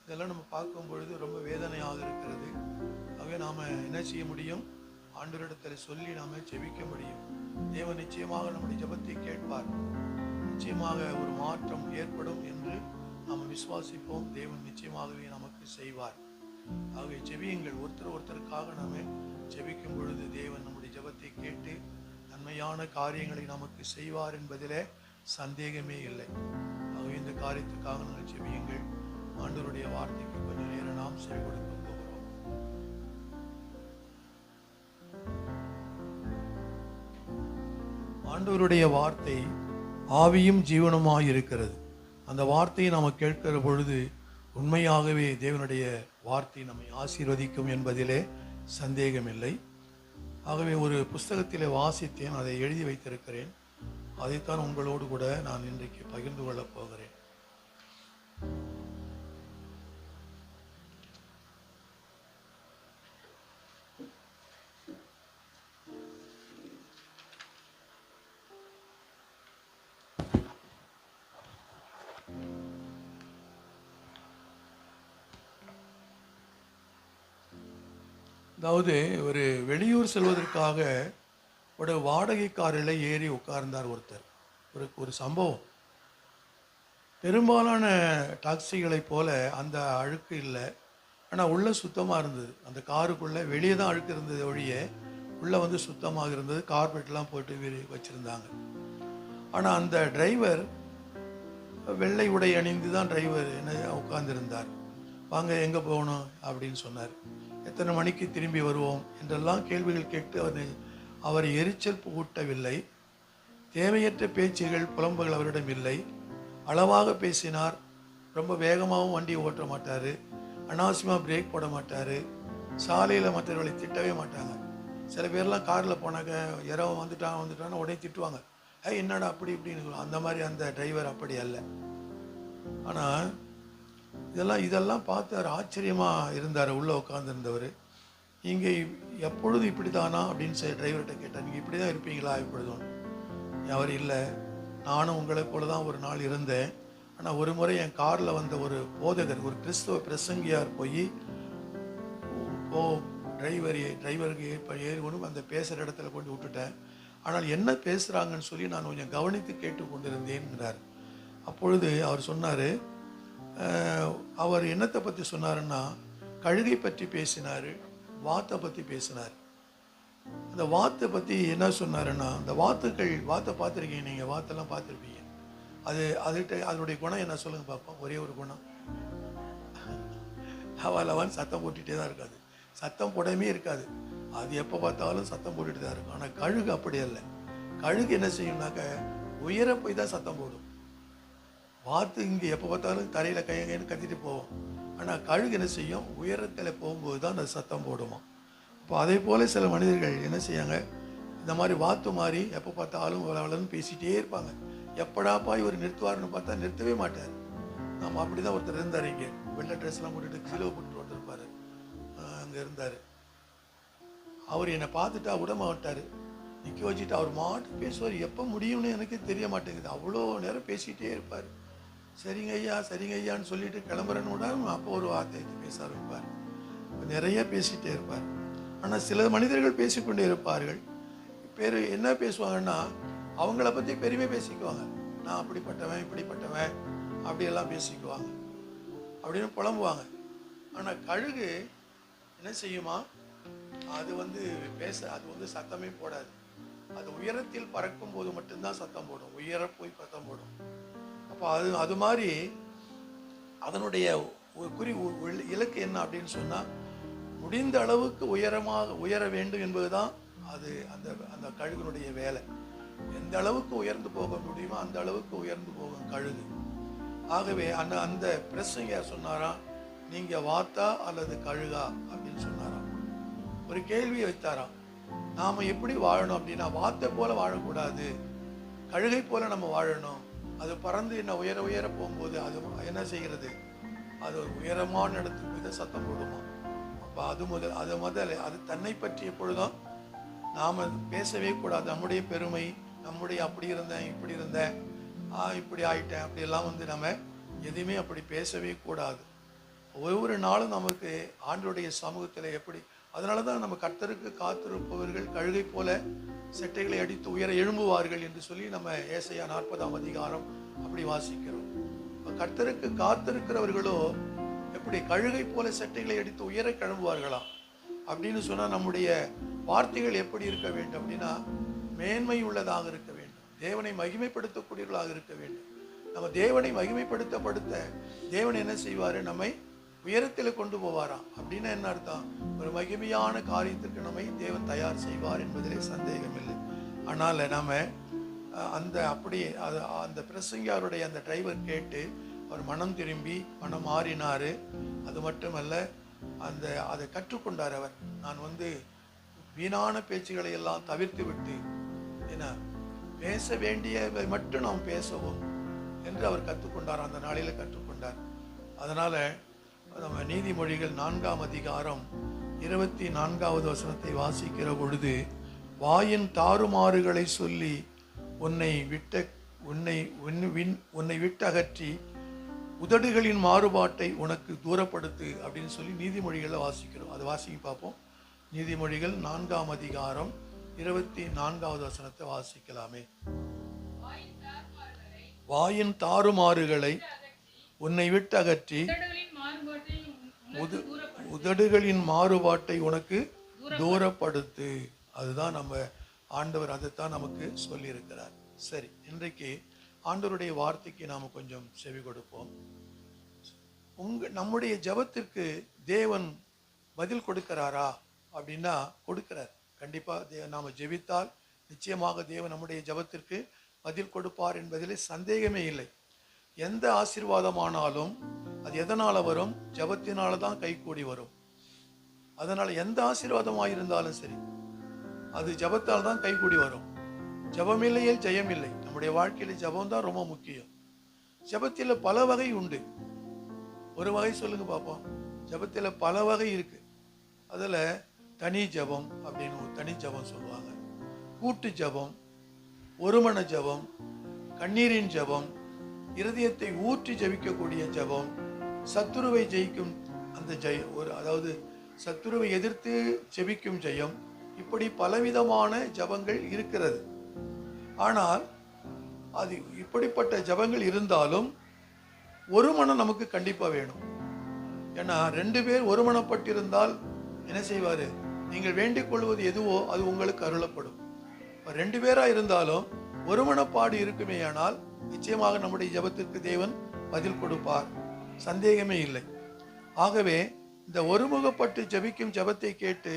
இதெல்லாம் நம்ம பார்க்கும் பொழுது ரொம்ப வேதனையாக இருக்கிறது. ஆகவே நாம என்ன செய்ய முடியும்? ஆண்டவரிடத்தில் சொல்லி நாம ஜெபிக்க முடியும். தேவன் நிச்சயமாக நம்முடைய ஜெபத்தை கேட்பார். நிச்சயமாக ஒரு மாற்றம் ஏற்படும் என்று நாம் விசுவாசிப்போம். தேவன் நிச்சயமாகவே நமக்கு செய்வார். ஆகவே ஜெபியுங்கள். ஒருத்தருக்காக நாம ஜெபிக்கும் பொழுது தேவன் நம்முடைய ஜெபத்தை கேட்டு நன்மையான காரியங்களை நமக்கு செய்வார் என்பதிலே சந்தேகமே இல்லை. ஆகவே இந்த காரியத்துக்காக நாங்கள் ஜெபியுங்கள். ஆண்டவருடைய வார்த்தைக்கு கொஞ்ச நேரம் நாம் செவி கொடுக்க போகிறோம். ஆண்டவருடைய வார்த்தை ஆவியும் ஜீவனுமாய் இருக்கிறது. அந்த வார்த்தையை நாம் கேட்கிற பொழுது உண்மையாகவே தேவனுடைய வார்த்தை நம்மை ஆசீர்வதிக்கும் என்பதிலே சந்தேகமில்லை. ஆகவே ஒரு புஸ்தகத்திலே வாசித்தேன், அதை எழுதி வைத்திருக்கிறேன். அதைத்தான் உங்களோடு கூட நான் இன்றைக்கு பகிர்ந்து கொள்ளப் போகிறேன். அதாவது ஒரு வெளியூர் செல்வதற்காக ஒரு வாடகை காரில் ஏறி உட்கார்ந்தார் ஒருத்தர். ஒரு சம்பவம். பெரும்பாலான டாக்ஸிகளைப் போல அந்த அழுக்கு இல்லை, ஆனால் உள்ளே சுத்தமாக இருந்தது. அந்த காருக்குள்ளே வெளியே தான் அழுக்கு இருந்தது ஒழிய உள்ளே வந்து சுத்தமாக இருந்தது. கார்பெட்லாம் போட்டு வச்சுருந்தாங்க. ஆனால் அந்த டிரைவர் வெள்ளை உடை அணிந்து தான் டிரைவர் உட்கார்ந்துருந்தார். வாங்க எங்கே போகணும் அப்படின்னு சொன்னார். எத்தனை மணிக்கு திரும்பி வருவோம் என்றெல்லாம் கேள்விகள் கேட்டு அவர் எரிச்சல் ஊட்டவில்லை. தேவையற்ற பேச்சுகள் புலம்புகள் அவரிடம் இல்லை. அளவாக பேசினார். ரொம்ப வேகமாகவும் வண்டி ஓட்ட மாட்டார். அனாவசியமாக பிரேக் போட மாட்டார். சாலையில் மற்றவர்களை திட்டவே மாட்டாங்க. சில பேர்லாம் காரில் போனாக்க இரவு வந்துட்டான்னு உடனே திட்டுவாங்க. என்னடா அப்படி இப்படின்னு. அந்த மாதிரி அந்த டிரைவர் அப்படி அல்ல. ஆனால் இதெல்லாம் பார்த்து அவர் ஆச்சரியமாக இருந்தார். உள்ளே உட்காந்துருந்தவர். இங்கே எப்பொழுதும் இப்படி தானா அப்படின்னு சொல்லி டிரைவர்கிட்ட கேட்டார். நீங்கள் இப்படி தான் இருப்பீங்களா எப்பொழுதும்? அவர் இல்லை, நானும் உங்களை போல தான் ஒரு நாள் இருந்தேன். ஆனால் ஒரு முறை என் காரில் வந்த ஒரு போதகர், ஒரு கிறிஸ்தவ பிரசங்கியார் போய் டிரைவருக்கு ஏறி கொண்டு அந்த பேசுகிற இடத்துல கொண்டு விட்டுட்டேன். ஆனால் என்ன பேசுகிறாங்கன்னு சொல்லி நான் கொஞ்சம் கவனித்து கேட்டு கொண்டிருந்தேன்கிறார். அப்பொழுது அவர் சொன்னார், அவர் என்னத்தை பற்றி சொன்னாருன்னா கழுகை பற்றி பேசினார், வாத்தை பற்றி பேசினார். அந்த வாத்தை பற்றி என்ன சொன்னாருன்னா, அந்த வாத்தை பார்த்துருக்கீங்க நீங்கள், வாத்தெல்லாம் பார்த்துருப்பீங்க. அதனுடைய குணம் என்ன சொல்லுங்க பார்ப்போம். ஒரே ஒரு குணம், லவான் சத்தம் போட்டுகிட்டே தான் இருக்காது. சத்தம் போடவே இருக்காது. அது எப்போ பார்த்தாலும் சத்தம் போட்டுட்டு தான் இருக்கும். ஆனால் கழுகு அப்படி அல்ல. கழுகு என்ன செய்யும்னாக்க உயர போய் தான் சத்தம் போடும். வாத்து இங்கே எப்போ பார்த்தாலும் தரையில் கையன்னு கத்திட்டு போவோம். ஆனால் கழுகு என்ன செய்யும், உயரத்தில் போகும்போது தான் அந்த சத்தம் போடுமா. இப்போ அதே போல் சில மனிதர்கள் என்ன செய்யாங்க, இந்த மாதிரி வாத்து மாதிரி எப்போ பார்த்தாலும் வளன்னு பேசிகிட்டே இருப்பாங்க. எப்படாப்பா இவர் நிறுத்துவார்னு பார்த்தா நிறுத்தவே மாட்டார். நம்ம அப்படி தான் ஒருத்தர் இருந்தார். இங்கே வெள்ளை ட்ரெஸ்லாம் போட்டுட்டு கிலோ போட்டு ஒருத்தருப்பார், அங்கே இருந்தார். அவர் என்னை பார்த்துட்டா விட மாட்டார், நிற்க வச்சுட்டு அவர் மாட்டு பேசுவார். எப்போ முடியும்னு எனக்கு தெரிய மாட்டேங்குது. அவ்வளோ நேரம் பேசிகிட்டே இருப்பார். சரிங்க ஐயான்னு சொல்லிட்டு கிளம்புறேன்னு விட அப்போ ஒரு வார்த்தைக்கு பேச ஆரம்பிப்பார். நிறைய பேசிகிட்டே இருப்பார். ஆனால் சில மனிதர்கள் பேசிக்கொண்டே இருப்பார்கள். பேர் என்ன பேசுவாங்கன்னா அவங்கள பற்றி பெருமை பேசிக்குவாங்க. நான் அப்படிப்பட்டவன் இப்படிப்பட்டவன் அப்படியெல்லாம் பேசிக்குவாங்க, அப்படின்னு புலம்புவாங்க. ஆனால் கழுகு என்ன செய்யுமா, அது அது சத்தமே போடாது. அது உயரத்தில் பறக்கும் போது மட்டும்தான் சத்தம் போடும், உயர போய் சத்தம் போடும். அப்போ அது மாதிரி அதனுடைய இலக்கு என்ன அப்படின்னு சொன்னால், முடிந்த அளவுக்கு உயர வேண்டும் என்பதுதான் அது அந்த கழுகுனுடைய வேலை. எந்த அளவுக்கு உயர்ந்து போக முடியுமோ அந்த அளவுக்கு உயர்ந்து போகும் கழுகு. ஆகவே அந்த பிரசங்கர் சொன்னாராம், நீங்க வாத்தா அல்லது கழுகா அப்படின்னு சொன்னாராம். ஒரு கேள்வியை வைத்தாராம், நாம எப்படி வாழணும் அப்படின்னா வாத்தை போல வாழக்கூடாது, கழுகை போல நம்ம வாழணும். அது பறந்து என்ன உயர போகும்போது அது என்ன செய்கிறது, அது ஒரு உயரமான இடத்துக்கு போய் சத்தம் போடுமா. அப்போ அது தன்னை பற்றி எப்பொழுதும் நாம பேசவே கூடாது. நம்முடைய பெருமை, நம்முடைய அப்படி இருந்தேன் இப்படி இருந்தேன் இப்படி ஆயிட்டேன் அப்படியெல்லாம் நம்ம எதுவுமே அப்படி பேசவே கூடாது. ஒவ்வொரு நாளும் நமக்கு ஆண்டவருடைய சமூகத்தில் எப்படி அதனால தான் நம்ம கர்த்தருக்கு காத்திருப்பவர்கள் கழுகை போல செட்டைகளை அடித்து உயர எழும்புவார்கள் என்று சொல்லி நம்ம ஏசாயா 40ஆம் அதிகாரம் அப்படி வாசிக்கிறோம். கர்த்தருக்கு காத்திருக்கிறவர்களோ எப்படி கழுகை போல செட்டைகளை அடித்து உயர கிளம்புவார்களாம் அப்படின்னு சொன்னா நம்முடைய வார்த்தைகள் எப்படி இருக்க வேண்டும் அப்படின்னா மேன்மை உள்ளதாக இருக்க வேண்டும், தேவனை மகிமைப்படுத்தக்கூடியவர்களாக இருக்க வேண்டும். நம்ம தேவனை மகிமைப்படுத்த தேவன் என்ன செய்வாரு, நம்மை உயரத்தில் கொண்டு போவாராம். அப்படின்னா என்ன அர்த்தம், ஒரு மகிமையான காரியத்திற்கு நம்மை தேவன் தயார் செய்வார் என்பதிலே சந்தேகம் இல்லை. அதனால நாம அந்த பிரசங்கியாருடைய அந்த டிரைவர் கேட்டு அவர் மனம் திரும்பி மனம் மாறினாரு. அது மட்டுமல்ல அதை கற்றுக்கொண்டார். அவர் நான் வீணான பேச்சுகளை எல்லாம் தவிர்த்து விட்டு என்ன பேச வேண்டியவை மட்டும் நாம் பேசவும் என்று அவர் கற்றுக்கொண்டார். அந்த நாளில கற்றுக்கொண்டார். அதனால நம்ம நீதிமொழிகள் 4ஆம் அதிகாரம் 24வது வசனத்தை வாசிக்கிற பொழுது, வாயின் தாறுமாறுகளை சொல்லி உன்னை விட்டகற்றி உதடுகளின் மாறுபாட்டை உனக்கு தூரப்படுத்து அப்படின்னு சொல்லி நீதிமொழிகளை வாசிக்கிறோம். அதை வாசிக்க பார்ப்போம். நீதிமொழிகள் 4ஆம் அதிகாரம் 24வது வசனத்தை வாசிக்கலாமே. வாயின் தாறுமாறுகளை உன்னை விட்டு அகற்றி உதடுகளின் மாறுபாட்டை உனக்கு தூரப்படுத்து. அதுதான் நம்ம ஆண்டவர் அதைத்தான் நமக்கு சொல்லி இருக்கிறார். சரி, இன்றைக்கு ஆண்டவருடைய வார்த்தைக்கு நாம கொஞ்சம் செவி கொடுப்போம். நம்முடைய ஜெபத்திற்கு தேவன் பதில் கொடுக்கிறாரா அப்படின்னா கொடுக்கிறார். கண்டிப்பா நாம ஜெபித்தால் நிச்சயமாக தேவன் நம்முடைய ஜெபத்திற்கு பதில் கொடுப்பார் என்பதிலே சந்தேகமே இல்லை. எந்த ஆசீர்வாதமானாலும் அது எதனால வரும், ஜெபத்தினால தான் கைகூடி வரும். அதனால எந்த ஆசீர்வாதமாயிருந்தாலும் சரி அது ஜெபத்தால் தான் கைகூடி வரும். ஜெபம் இல்லையே ஜெயம் இல்லை. நம்முடைய வாழ்க்கையில ஜெபம் தான் ரொம்ப முக்கியம். ஜெபத்தில் பல வகை உண்டு. ஒரு வகை சொல்லுங்க பார்ப்போம். ஜெபத்தில் பல வகை இருக்கு. அதுல தனி ஜெபம் அப்படின்னு தனி ஜெபம் சொல்லுவாங்க, கூட்டு ஜெபம், ஒருமன ஜெபம், கண்ணீரின் ஜெபம், இருதயத்தை ஊற்றி ஜெபிக்கக்கூடிய ஜெபம், சத்துருவை ஜெயிக்கும் அந்த அதாவது சத்துருவை எதிர்த்து ஜெபிக்கும் ஜெயம், இப்படி பலவிதமான ஜெபங்கள் இருக்கிறது. ஆனால் அது இப்படிப்பட்ட ஜெபங்கள் இருந்தாலும் ஒரு மனம் நமக்கு கண்டிப்பா வேணும். ஏன்னா 2 பேர் ஒருமனப்பட்டிருந்தால் என்ன செய்வாரு, நீங்கள் வேண்டிக் கொள்வது எதுவோ அது உங்களுக்கு அருளப்படும். 2 பேரா இருந்தாலும் ஒருமனப்பாடு இருக்குமேயானால் நிச்சயமாக நம்முடைய ஜெபத்திற்கு தேவன் பதில் கொடுப்பார், சந்தேகமே இல்லை. ஆகவே இந்த ஒருமுகப்பட்டு ஜெபிக்கும் ஜெபத்தை கேட்டு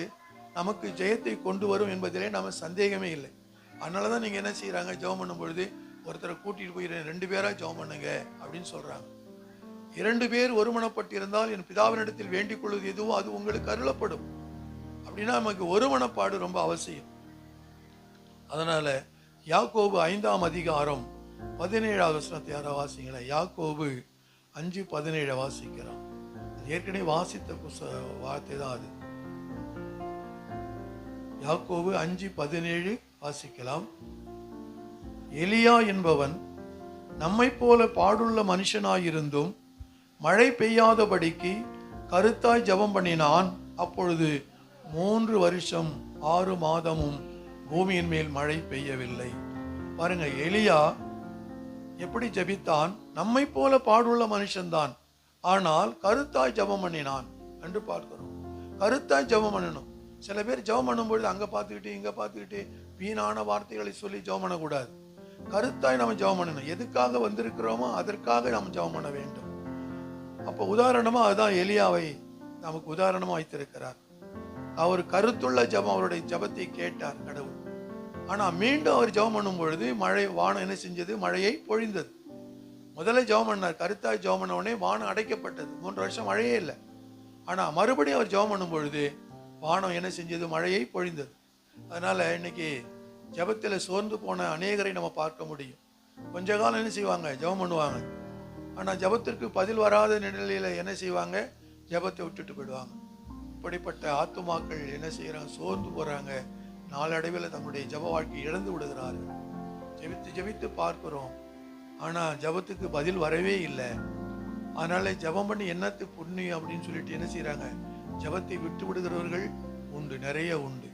நமக்கு ஜெயத்தை கொண்டு வரும் என்பதிலே நம்ம சந்தேகமே இல்லை. அதனாலதான் நீங்க என்ன செய்யறாங்க, ஜெபம் பண்ணும் பொழுது ஒருத்தரை கூட்டிட்டு போய் 2 பேரா ஜெபம் பண்ணுங்க அப்படின்னு சொல்றாங்க. 2 பேர் ஒருமனப்பட்டு இருந்தால் என் பிதாவினிடத்தில் வேண்டிக் கொள்வது எதுவோ அது உங்களுக்கு அருளப்படும். அப்படின்னா நமக்கு ஒருமனப்பாடு ரொம்ப அவசியம். அதனால யாக்கோபு 5ஆம் அதிகாரம் 17வது வசனத்தை யாரா வாசிங்களா? யாக்கோபு 5:17 வாசிக்கிறான். ஏற்கனவே வாசித்த வார்த்தை தான் அது. யாக்கோபு 5:17 வாசிக்கலாம். எலியா என்பவன் நம்மை போல பாடுள்ள மனுஷனாயிருந்தும் மழை பெய்யாதபடிக்கு கருத்தாய் ஜெபம் பண்ணினான். அப்பொழுது 3 வருஷம் 6 மாதமும் பூமியின் மேல் மழை பெய்யவில்லை. பாருங்க, எலியா எப்படி ஜெபித்தான்? நம்மை போல பாடுள்ள மனுஷன்தான், ஆனால் கருத்தாய் ஜெபம் பண்ணினான் என்று பார்க்கிறோம். கருத்தாய் ஜெபம் பண்ணணும். சில பேர் ஜெபம் பண்ணும்பொழுது அங்க பார்த்துக்கிட்டு இங்க பார்த்துக்கிட்டு வீணான வார்த்தைகளை சொல்லி ஜெபம் பண்ணக்கூடாது. கருத்தாய் நம்ம ஜெபம் பண்ணணும். எதுக்காக வந்திருக்கிறோமோ அதற்காக நம்ம ஜெபம் பண்ண வேண்டும். அப்ப உதாரணமா அதுதான் எலியாவை நமக்கு உதாரணமா வைத்திருக்கிறார். அவர் கருத்துள்ள ஜெபம், அவருடைய ஜெபத்தை கேட்டார் கடவுள். ஆனா மீண்டும் அவர் ஜெபம் பண்ணும் பொழுது வானம் என்ன செஞ்சது? மழையை பொழிந்தது. முதல்ல ஜெபம் பண்ணார், கருத்தாய் ஜெபம் பண்ண உடனே வானம் அடைக்கப்பட்டது. 3 வருஷம் மழையே இல்லை. ஆனா மறுபடியும் அவர் ஜெபம் பண்ணும் பொழுது வானம் என்ன செஞ்சது? மழையை பொழிந்தது. அதனால இன்னைக்கு ஜெபத்தில் சோர்ந்து போன அநேகரை நம்ம பார்க்க முடியும். கொஞ்ச காலம் என்ன செய்வாங்க? ஜெபம் பண்ணுவாங்க. ஆனா ஜெபத்திற்கு பதில் வராத நிலையில என்ன செய்வாங்க? ஜெபத்தை விட்டுட்டு போயிடுவாங்க. இப்படிப்பட்ட ஆத்துமாக்கள் என்ன செய்யறாங்க? சோர்ந்து போறாங்க. நாளடைவில் தங்களுடைய ஜெப வாழ்க்கை இழந்து விடுகிறார்கள். ஜெபித்து ஜெபித்து பார்க்கிறோம், ஆனா ஜெபத்துக்கு பதில் வரவே இல்லை. அதனால ஜெபம் பண்ணி என்னத்து புண்ணியம் அப்படின்னு சொல்லிட்டு என்ன செய்யறாங்க? ஜெபத்தை விட்டு விடுகிறவர்கள் உண்டு, நிறைய உண்டு.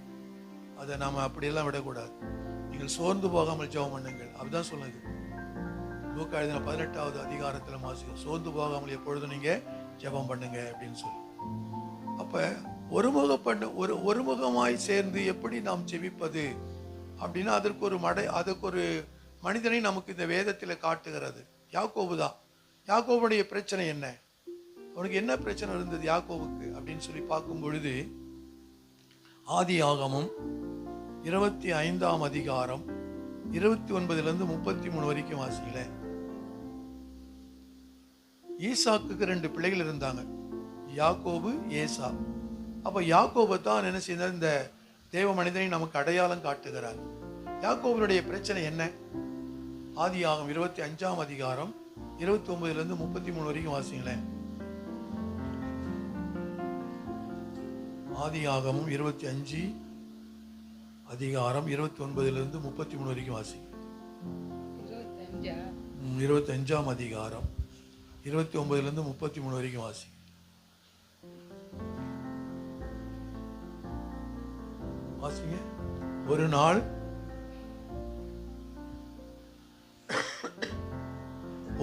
அதை நாம் அப்படியெல்லாம் விடக்கூடாது. நீங்கள் சோர்ந்து போகாமல் ஜெபம் பண்ணுங்கள். அப்படிதான் சொல்லுது. லூக்கா எழுதின 18வது அதிகாரத்தில் வாசிக்கும், சோர்ந்து போகாமல் எப்பொழுதும் நீங்க ஜெபம் பண்ணுங்க அப்படின்னு சொல்லி. அப்ப ஒருமுகமாய் சேர்ந்து எப்படி நாம் ஜெபிப்பது அப்படின்னா அதற்கு ஒரு மனிதனை நமக்கு இந்த வேதத்தில் காட்டுகிறது. யாக்கோபு தான். யாக்கோபுடைய பிரச்சனை என்ன, அவனுக்கு என்ன பிரச்சனை இருந்தது யாக்கோபுக்கு அப்படின்னு சொல்லி பார்க்கும் பொழுது, ஆதியாகமம் 25ஆம் அதிகாரம் 29லிருந்து 33 வரைக்கும் வாசிங்களேன். ஈசாக்குக்கு 2 பிள்ளைகள் இருந்தாங்க, யாக்கோபு, ஏசா. அப்ப யாக்கோபு தான் என்ன செய்தார், இந்த தேவ மனிதனை நமக்கு அடையாளம் காட்டுகிறார். யாக்கோபுடைய பிரச்சனை என்ன? ஆதியாகமம் 25ஆம் அதிகாரம் 29லிருந்து 33 வரைக்கும் வாசிங்களேன். ஆதியாகமம் 25 அதிகாரம் 29லிருந்து 33 வரைக்கும் வாசிங்க. 25ஆம் அதிகாரம் 29லிருந்து 33 வரைக்கும் வாசிங்க. வாசிங்க.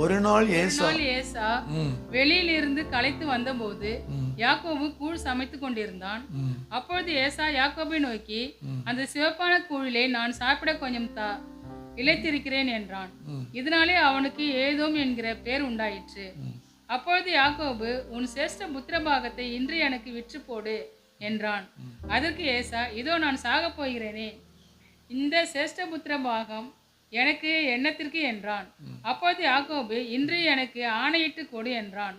ஒரு நாள் ஏசா வெளியில் இருந்து களைத்து வந்தபோது யாக்கோபு கூழ் சமைத்துக் கொண்டிருந்தான். அப்பொழுது ஏசா யாக்கோபை நோக்கி, அந்த சிவப்பான கூழிலே நான் சாப்பிட கொஞ்சம் இளைத்திருக்கிறேன் என்றான். இதனாலே அவனுக்கு ஏதோம் என்கிற பேர் உண்டாயிற்று. அப்பொழுது யாக்கோபு, உன் சிரேஷ்ட புத்திரபாகத்தை இன்று எனக்கு விற்று போடு என்றான். அதற்கு ஏசா, இதோ நான் சாகப் போகிறேனே, இந்த சிரேஷ்ட புத்திரபாகம் எனக்கு எண்ணத்திற்கு என்றான். அப்போது யாக்கோபு, இன்று எனக்கு ஆணையிட்டு கொடு என்றான்.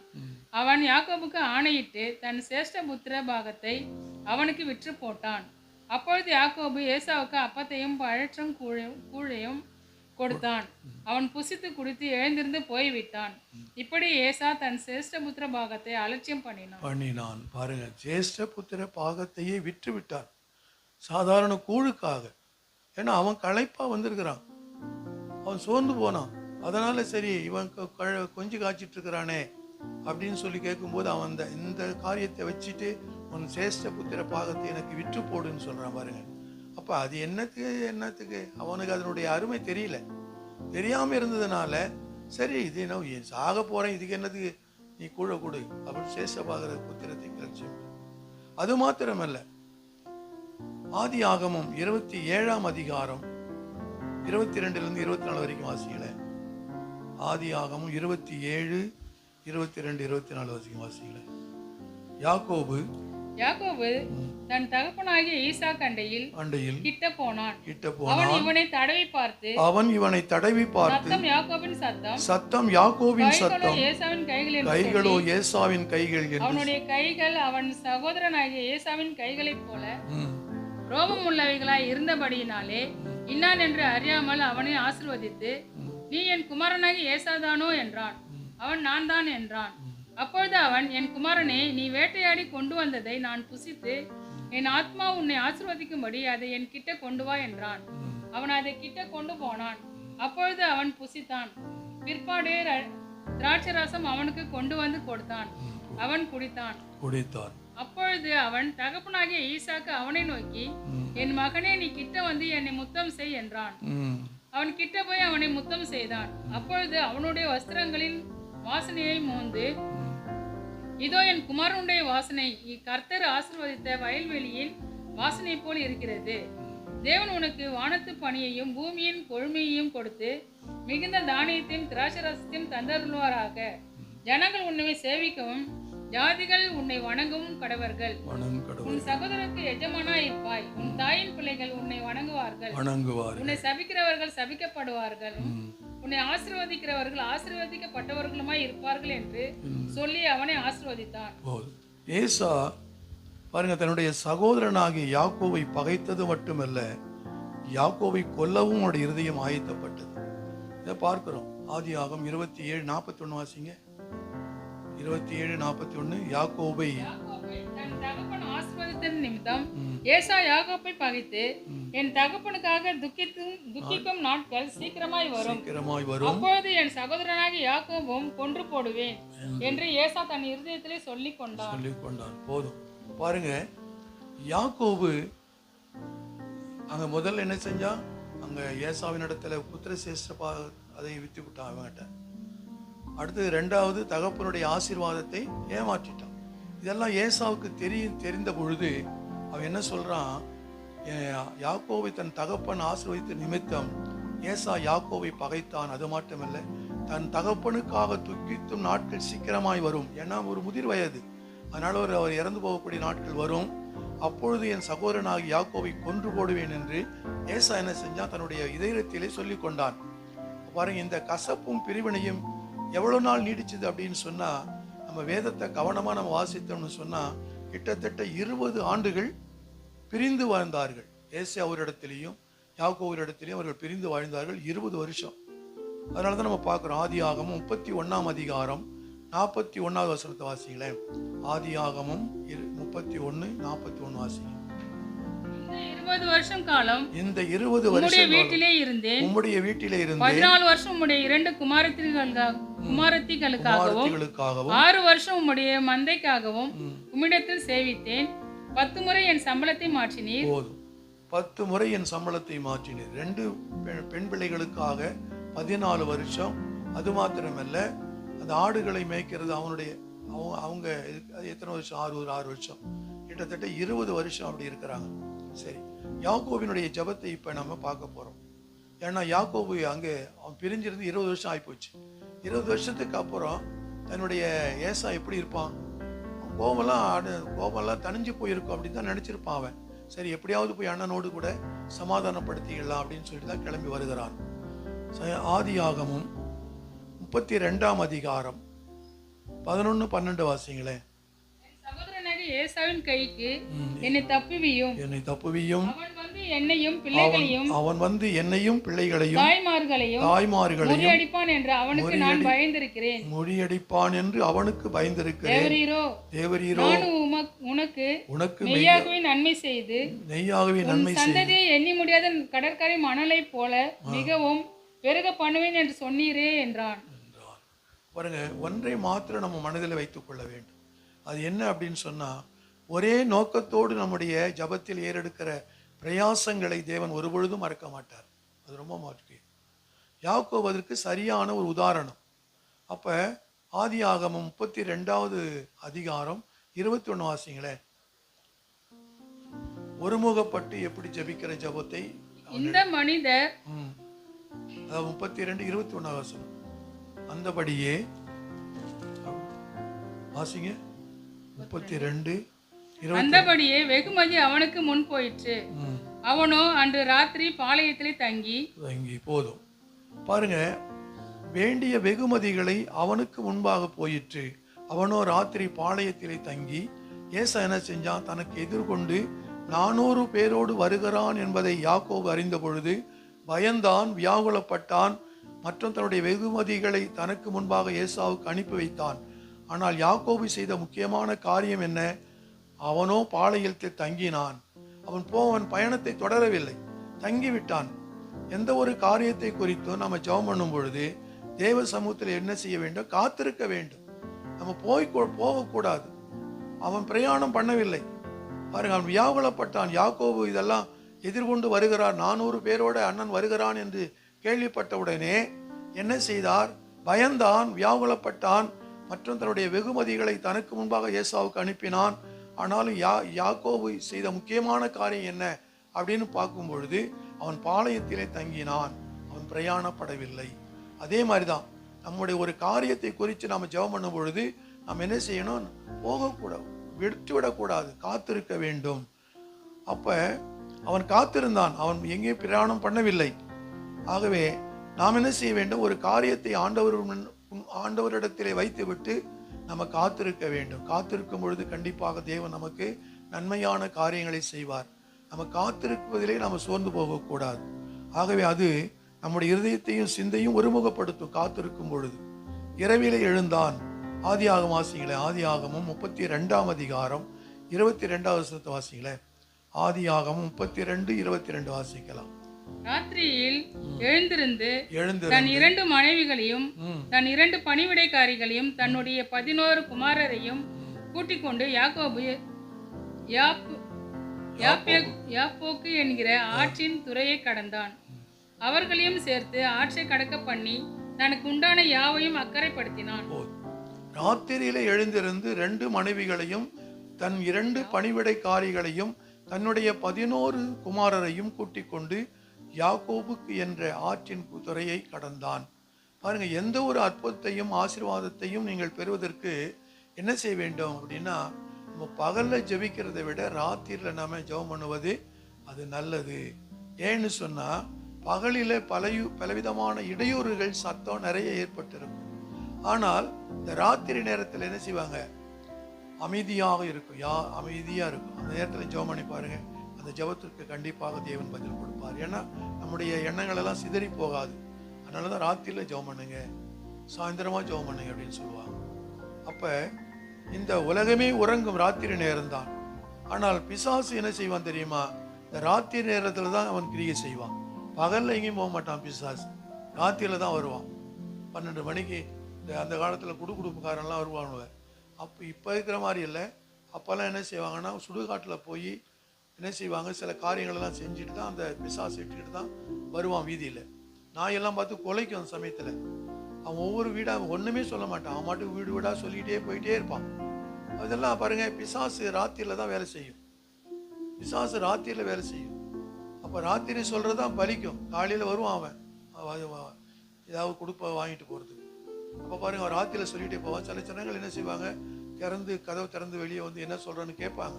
அவன் யாக்கோபுக்கு ஆணையிட்டு தன் சிரேஷ்ட புத்திர பாகத்தை அவனுக்கு விற்று போட்டான். அப்பொழுது யாக்கோபு ஏசாவுக்கு அப்பத்தையும் பழற்றும் கூழையும் கொடுத்தான். அவன் புசித்து குடித்து எழுந்திருந்து போய்விட்டான். இப்படி ஏசா தன் சிரேஷ்ட புத்திர பாகத்தை அலட்சியம் பண்ணினான். பாருங்க, ஜேஷ்ட புத்திர பாகத்தையே விற்று விட்டான் சாதாரண கூழுக்காக. ஏன்னா அவன் களைப்பா வந்திருக்கிறான், அவன் சோர்ந்து போனான். அதனால சரி இவன் கொஞ்சம் காய்ச்சிட்டு இருக்கிறானே அப்படின்னு சொல்லி கேட்கும்போது அவன் இந்த காரியத்தை வச்சுட்டு உன் சிரேஷ்ட புத்திர பாகத்தை எனக்கு விற்று போடுன்னு சொல்றான். பாருங்க, அப்ப அது என்னத்துக்கு அவனுக்கு அதனுடைய அருமை தெரியல. தெரியாம இருந்ததுனால சரி இது என்ன சாக போறேன், இதுக்கு என்னதுக்கு நீ கூட கொடு அப்படின்னு சிரேஷ்ட பாகர புத்திரத்தை கிளர்ச்சி. அது மாத்திரமல்ல, ஆதியாகமம் 27ஆம் அதிகாரம் 22லிருந்து 24 வரைக்கும் வாசிக்கல. ஆதியாகமம் 27, 22, 24 வரைக்கும் வாசிக்கல. யாக்கோபு தன் தகப்பனாகிய ஈசாக்கு அண்டையில் கிட்ட போனான். அவன் இவனை தடவி பார்த்து சத்தம் யாக்கோபின் சத்தம், கைகளோ ஏசாவின் கைகள். அவனுடைய கைகள் அவன் சகோதரனாகிய ஏசாவின் கைகளைப் போல ரோமம் உள்ளவைகளாய் இருந்தபடியினாலே இன்னான் என்று அறியாமல் அவனை ஆசீர்வதித்து, நீ என் குமாரனாகி ஏசாதானோ என்றான். அவன் நான் தான் என்றான். அப்பொழுது அவன், என் குமாரனே, நீ வேட்டையாடி கொண்டு வந்ததை நான் புசித்து என் ஆத்மா உன்னை ஆசீர்வதிக்கும்படி அதை என் கிட்ட கொண்டு வா என்றான். அவன் அதை கிட்ட கொண்டு போனான். அப்பொழுது அவன் புசித்தான். பிற்பாடே திராட்சரசம் அவனுக்கு கொண்டு வந்து கொடுத்தான். அவன் குடித்தான். அப்பொழுது அவன் தகப்பனாகிய ஈசாக்கு அவனை நோக்கி, என் மகனே, நீ கிட்ட வந்து என்னை முத்தம் செய் என்றான். அவன் கிட்ட போய் அவனை முத்தம் செய்தான். அப்பொழுது அவனுடைய வஸ்திரங்களின் வாசனையை மோந்து, இதோ என் குமாரனுடைய வாசனை கர்த்தர் ஆசீர்வதித்த வயல்வெளியின் வாசனை போல் இருக்கிறது. தேவன் உனக்கு வானத்து பனியையும் பூமியின் கொழுமையையும் கொடுத்து மிகுந்த தானியத்தையும் திராட்சரசத்தையும் தந்தருள்வாராக. ஜனங்கள் உன்னை சேவிக்கவும் ஜாதிகள் உன்னை வணங்கவும் கடவர்கள். உன் சகோதரருக்கு எஜமானாய் இருப்பாய். உன் தாயின் பிள்ளைகள் உன்னை வணங்குவார்கள். உன்னை சபிக்கிறவர்கள் சபிக்கப்படுவார்கள், உன்னை ஆசீர்வதிக்கிறவர்கள் ஆசீர்வதிக்கப்பட்டவர்களுமாய் இருப்பார்கள் என்று சொல்லி அவனை ஆசீர்வதித்தான். ஏசா பாருங்க, தன்னுடைய சகோதரனாகிய யாக்கோவை பகைத்தது மட்டுமல்ல, யாக்கோவை கொல்லவும் அவனுடைய இருதயம் ஆயத்தப்பட்டது. இதை பார்க்கிறோம். ஆதியாகமம் 27:41 வாசிங்க. 27:41. யாக்கோபை தன் தகப்பன் ஆசீர்வதித்தது நிமித்தம் ஏசா யாக்கோபை பகைத்து, என் தகப்பனுக்காக துக்கிக்கும் நாட்கள் சீக்கிரமாய் வரும். அப்பொழுது என் சகோதரனாகிய யாக்கோபும் கொன்று போடுவேன் என்று ஏசா தன் இருதயத்திலே சொல்லிக் கொண்டான். போதும் பாருங்க, யாக்கோபு அங்க முதல்ல என்ன செஞ்சா, அங்க ஏசாவின் இடத்துல புத்திரசேஷ்ட அதை வித்து விட்டான் அவன்கிட்ட. அடுத்தது ரெண்டாவது தகப்பனுடைய ஆசீர்வாதத்தை ஏமாற்றிட்டான். இதெல்லாம் ஏசாவுக்கு தெரிந்த பொழுது அவன் என்ன சொல்றான், யாக்கோவை தன் தகப்பன் ஆசீர்வதித்த நிமித்தம் ஏசா யாக்கோவை பகைத்தான். அது மட்டுமல்ல, தன் தகப்பனுக்காக துக்கித்தும் நாட்கள் சீக்கிரமாய் வரும். ஏன்னா ஒரு முதிர் வயது, அதனால அவர் இறந்து போகக்கூடிய நாட்கள் வரும். அப்பொழுது என் சகோதரனாகி யாக்கோவை கொன்று போடுவேன் என்று ஏசா என்ன செஞ்சான், தன்னுடைய இதயத்திலே சொல்லி கொண்டான். பாருங்க, இந்த கசப்பும் பிரிவினையும் எவ்வளவு நாள் நீடிச்சது அப்படின்னு சொன்னா, நம்ம வேதத்தை கவனமா நம்ம வாசித்தோம்னு சொன்னா கிட்டத்தட்ட 20 ஆண்டுகள் பிரிந்து வாழ்ந்தார்கள். ஏசா அவரிடத்திலையும் யாக்கோவரிடத்திலையும் அவர்கள் பிரிந்து வாழ்ந்தார்கள் 20 வருஷம். அதனாலதான் நம்ம பார்க்கிறோம், ஆதியாகமம் 31 அதிகாரம் 41 வசனத்தை வாசிங்களேன். ஆதியாகமம் 31:41 வாசிங்க. இந்த 20 வருஷம் காலம் இந்த 20 உம்முடைய வருஷம் வீட்டிலே இருந்தேன். உம்முடைய வீட்டிலே இருந்து 14 வருஷம் உம்முடைய 2 குமாரத்திகளுக்காகவும் 6 வருஷம் உம்முடைய மந்தைக்காகவும் உம்மிடத்தில் சேவித்தேன். 10 முறை என் சம்பளத்தை மாற்றினீர். போதும், 10 முறை என் சம்பளத்தை மாற்றினீர். 2 பெண் பிள்ளைகளுக்காக 14 வருஷம். அது மாத்திரமல்ல, அந்த ஆடுகளை மேய்க்கிறது அவங்க எத்தனை வருஷம், 6 வருஷம், கிட்டத்தட்ட 20 வருஷம் அப்படி இருக்கிறாங்க. சரி, யாக்கோபினுடைய ஜெபத்தை இப்ப நம்ம பார்க்க போறோம். ஏன்னா யாக்கோபு அங்கே அவன் பிரிஞ்சிருந்து 20 வருஷம் ஆயிப்போச்சு. 20 வருஷத்துக்கு அப்புறம் தன்னுடைய ஏசா எப்படி இருப்பான், கோபமெல்லாம் தணிஞ்சு போயிருக்கும் அப்படின்னு தான் நினைச்சிருப்பான் அவன். சரி, எப்படியாவது போய் அண்ணனோடு கூட சமாதானப்படுத்திக்கலாம் அப்படின்னு சொல்லிட்டு தான் கிளம்பி வருகிறான். ஆதியாகமம் 32 அதிகாரம் 11-12 வாசிங்களேன். சகோதரனாகிய ஏசாவின் கைக்கு என்னை தப்புவியும். அவன் வந்து என்னையும் பிள்ளைகளையும் தாய்மார்களையும் முறியடிப்பான் என்று அவனுக்கு நான் பயந்திருக்கிறேன். தேவரீரோ உனக்கு மெய்யாகவே நன்மை செய்து சந்ததியை எண்ணி முடியாத கடற்கரை மணலை போல மிகவும் பெருக பண்ணுவேன் என்று சொன்னீரே என்றான். பாருங்க, ஒன்றை மாத்திரம் நம்ம மனதில் வைத்துக் கொள்ள வேண்டும். அது என்ன அப்படின்னு சொன்னா, ஒரே நோக்கத்தோடு நம்முடைய ஜபத்தில் ஏறெடுக்கிற பிரயாசங்களை தேவன் ஒருபொழுதும் மறக்க மாட்டார். அது ரொம்ப முக்கியம். யாக்கோபு அதற்கு சரியான ஒரு உதாரணம். அப்ப ஆதியாகமம் 32 அதிகாரம் 21 வாசிங்களேன். ஒருமுகப்பட்டு எப்படி ஜபிக்கிற ஜபத்தை இந்த மனிதர் 32:21 வாசனம். அந்தபடியே வாசிங்க. 32:20. அந்தபடியே வெகுமதி அவனுக்கு முன் போயிற்று. அவனோ அன்று ராத்திரி பாளையத்திலே தங்கி போதும். பாருங்க, வேண்டிய வெகுமதிகளை அவனுக்கு முன்பாக போயிற்று. அவனோ ராத்திரி பாளையத்திலே தங்கி. ஏசா என்ன செஞ்சான், தனக்கு எதிர்கொண்டு 400 பேரோடு வருகிறான் என்பதை யாக்கோபு அறிந்த பொழுது பயந்தான், வியாகுலப்பட்டான். மற்றும் தன்னுடைய வெகுமதிகளை தனக்கு முன்பாக ஏசாவுக்கு அனுப்பி வைத்தான். ஆனால் யாக்கோபு செய்த முக்கியமான காரியம் என்ன? அவனோ பாளையத்தில் தங்கினான். அவன் பயணத்தை தொடரவில்லை, தங்கிவிட்டான். எந்த ஒரு காரியத்தை குறித்தும் நம்ம ஜெபம் பண்ணும் பொழுது தேவ சமூகத்தில் என்ன செய்ய வேண்டும்? காத்திருக்க வேண்டும். நம்ம போகக்கூடாது. அவன் பிரயாணம் பண்ணவில்லை. பாருங்க, அவன் வியாகுலப்பட்டான். யாக்கோபு இதெல்லாம் எதிர்கொண்டு வருகிறார், 400 பேரோட அண்ணன் வருகிறான் என்று கேள்விப்பட்டவுடனே என்ன செய்தார்? பயந்தான், வியாகுலப்பட்டான். மற்றும் தன்னுடைய வெகுமதிகளை தனக்கு முன்பாக ஏசாவுக்கு அனுப்பினான். ஆனாலும் யாக்கோபு செய்த முக்கியமான காரியம் என்ன அப்படின்னு பார்க்கும் பொழுது அவன் பாளையத்திலே தங்கினான். அவன் பிரயாணப்படவில்லை. அதே மாதிரிதான் நம்முடைய ஒரு காரியத்தை குறித்து நாம் ஜெபம் பண்ணும் பொழுது நாம் என்ன செய்யணும்? போகக்கூடாது, விட்டுவிடக்கூடாது, காத்திருக்க வேண்டும். அப்ப அவன் காத்திருந்தான், அவன் எங்கேயும் பிரயாணம் பண்ணவில்லை. ஆகவே நாம் என்ன செய்ய வேண்டும்? ஒரு காரியத்தை ஆண்டவரிடத்திலே வைத்துவிட்டு நம்ம காத்திருக்க வேண்டும். காத்திருக்கும் பொழுது கண்டிப்பாக தேவன் நமக்கு நன்மையான காரியங்களை செய்வார். நம்ம காத்திருப்பதிலே நாம் சோர்ந்து போகக்கூடாது. ஆகவே அது நம்முடைய இருதயத்தையும் சிந்தையும் ஒருமுகப்படுத்தும். காத்திருக்கும் பொழுது இரவிலே எழுந்தான். ஆதியாகமம் வாசிங்களே. ஆதியாகமம் 32 அதிகாரம் 22 வசனத்தை வாசிங்களே. ஆதியாகமம் 32:22 வாசிக்கலாம். ராத்திரியில் எழுந்திருந்து தன் 2 மனைவிகளையும் தன் 2 பணிவிடைக்காரிகளையும் தன்னுடைய 11 குமாரரையும் கூட்டிக் கொண்டு யாப்போக்கு என்கிற ஆற்றின் துறையை கடந்தான். அவர்களையும் சேர்த்து ஆற்றை கடக்க பண்ணி தனக்கு உண்டான யாவையும் அக்கறைப்படுத்தினான். ராத்திரியில எழுந்திருந்து 2 மனைவிகளையும் தன் 2 பணிவிடைக்காரிகளையும் தன்னுடைய 11 குமாரரையும் கூட்டிக் கொண்டு யாக்கோபுக்கு என்ற ஆற்றின் துறையை கடந்தான். பாருங்க, எந்த ஒரு அற்புதத்தையும் ஆசீர்வாதத்தையும் நீங்கள் பெறுவதற்கு என்ன செய்ய வேண்டும் அப்படின்னா, நம்ம பகல்ல ஜெபிக்கிறதை விட ராத்திரில நாம ஜெபம் பண்ணுவது அது நல்லது. ஏன்னு சொன்னா பகலில பலவிதமான இடையூறுகள் சத்தம் நிறைய ஏற்பட்டிருக்கும். ஆனால் இந்த ராத்திரி நேரத்தில் என்ன செய்வாங்க, அமைதியாக இருக்கும், அமைதியா இருக்கும். அந்த நேரத்தில் ஜெபம் பண்ணி பாருங்க, அந்த ஜெபத்திற்கு கண்டிப்பாக தேவன் பதில் கொடுப்பார். ஏன்னா நம்முடைய எண்ணங்கள் எல்லாம் சிதறி போகாது. அதனாலதான் ராத்திரில ஜெபம் பண்ணுங்க, சாயந்தரமா ஜெபம் பண்ணுங்க அப்படின்னு சொல்லுவாங்க. அப்ப இந்த உலகமே உறங்கும் ராத்திரி நேரம் தான். ஆனால் பிசாசு என்ன செய்வான் தெரியுமா, இந்த ராத்திரி நேரத்துல தான் அவன் கிரியை செய்வான். பகல்ல எங்கேயும் போக மாட்டான் பிசாசு, ராத்திரில தான் வருவான். 12 மணிக்கு அந்த காலத்துல குடுகுடுப்புக்காரன்லாம் வருவானுவ. அப்போ இப்போ இருக்கிற மாதிரி இல்லை. அப்போல்லாம் என்ன செய்வாங்கன்னா சுடுகாட்டுல போய் என்ன செய்வாங்க, சில காரியங்களெல்லாம் செஞ்சுட்டு தான் அந்த பிசாசு இட்டுக்கிட்டு தான் வருவான் வீதியில. நாயெல்லாம் பார்த்து கொலைக்கும். அந்த சமயத்துல அவன் ஒவ்வொரு வீடா ஒண்ணுமே சொல்ல மாட்டான், அவன் மாட்டுக்கு வீடு வீடா சொல்லிட்டே போயிட்டே இருப்பான். அதெல்லாம் பாருங்க, பிசாசு ராத்திரில தான் வேலை செய்யும். பிசாசு ராத்திரில வேலை செய்யும். அப்ப ராத்திரி சொல்றதான் பலிக்கும். காலையில வருவான் அவன் ஏதாவது கொடுப்ப வாங்கிட்டு போறதுக்கு. அப்ப பாருங்க, அவன் ராத்திரில சொல்லிட்டே போவான். சில ஜனங்கள் என்ன செய்வாங்க, கதவு திறந்து வெளியே வந்து என்ன சொல்றன்னு கேட்பாங்க.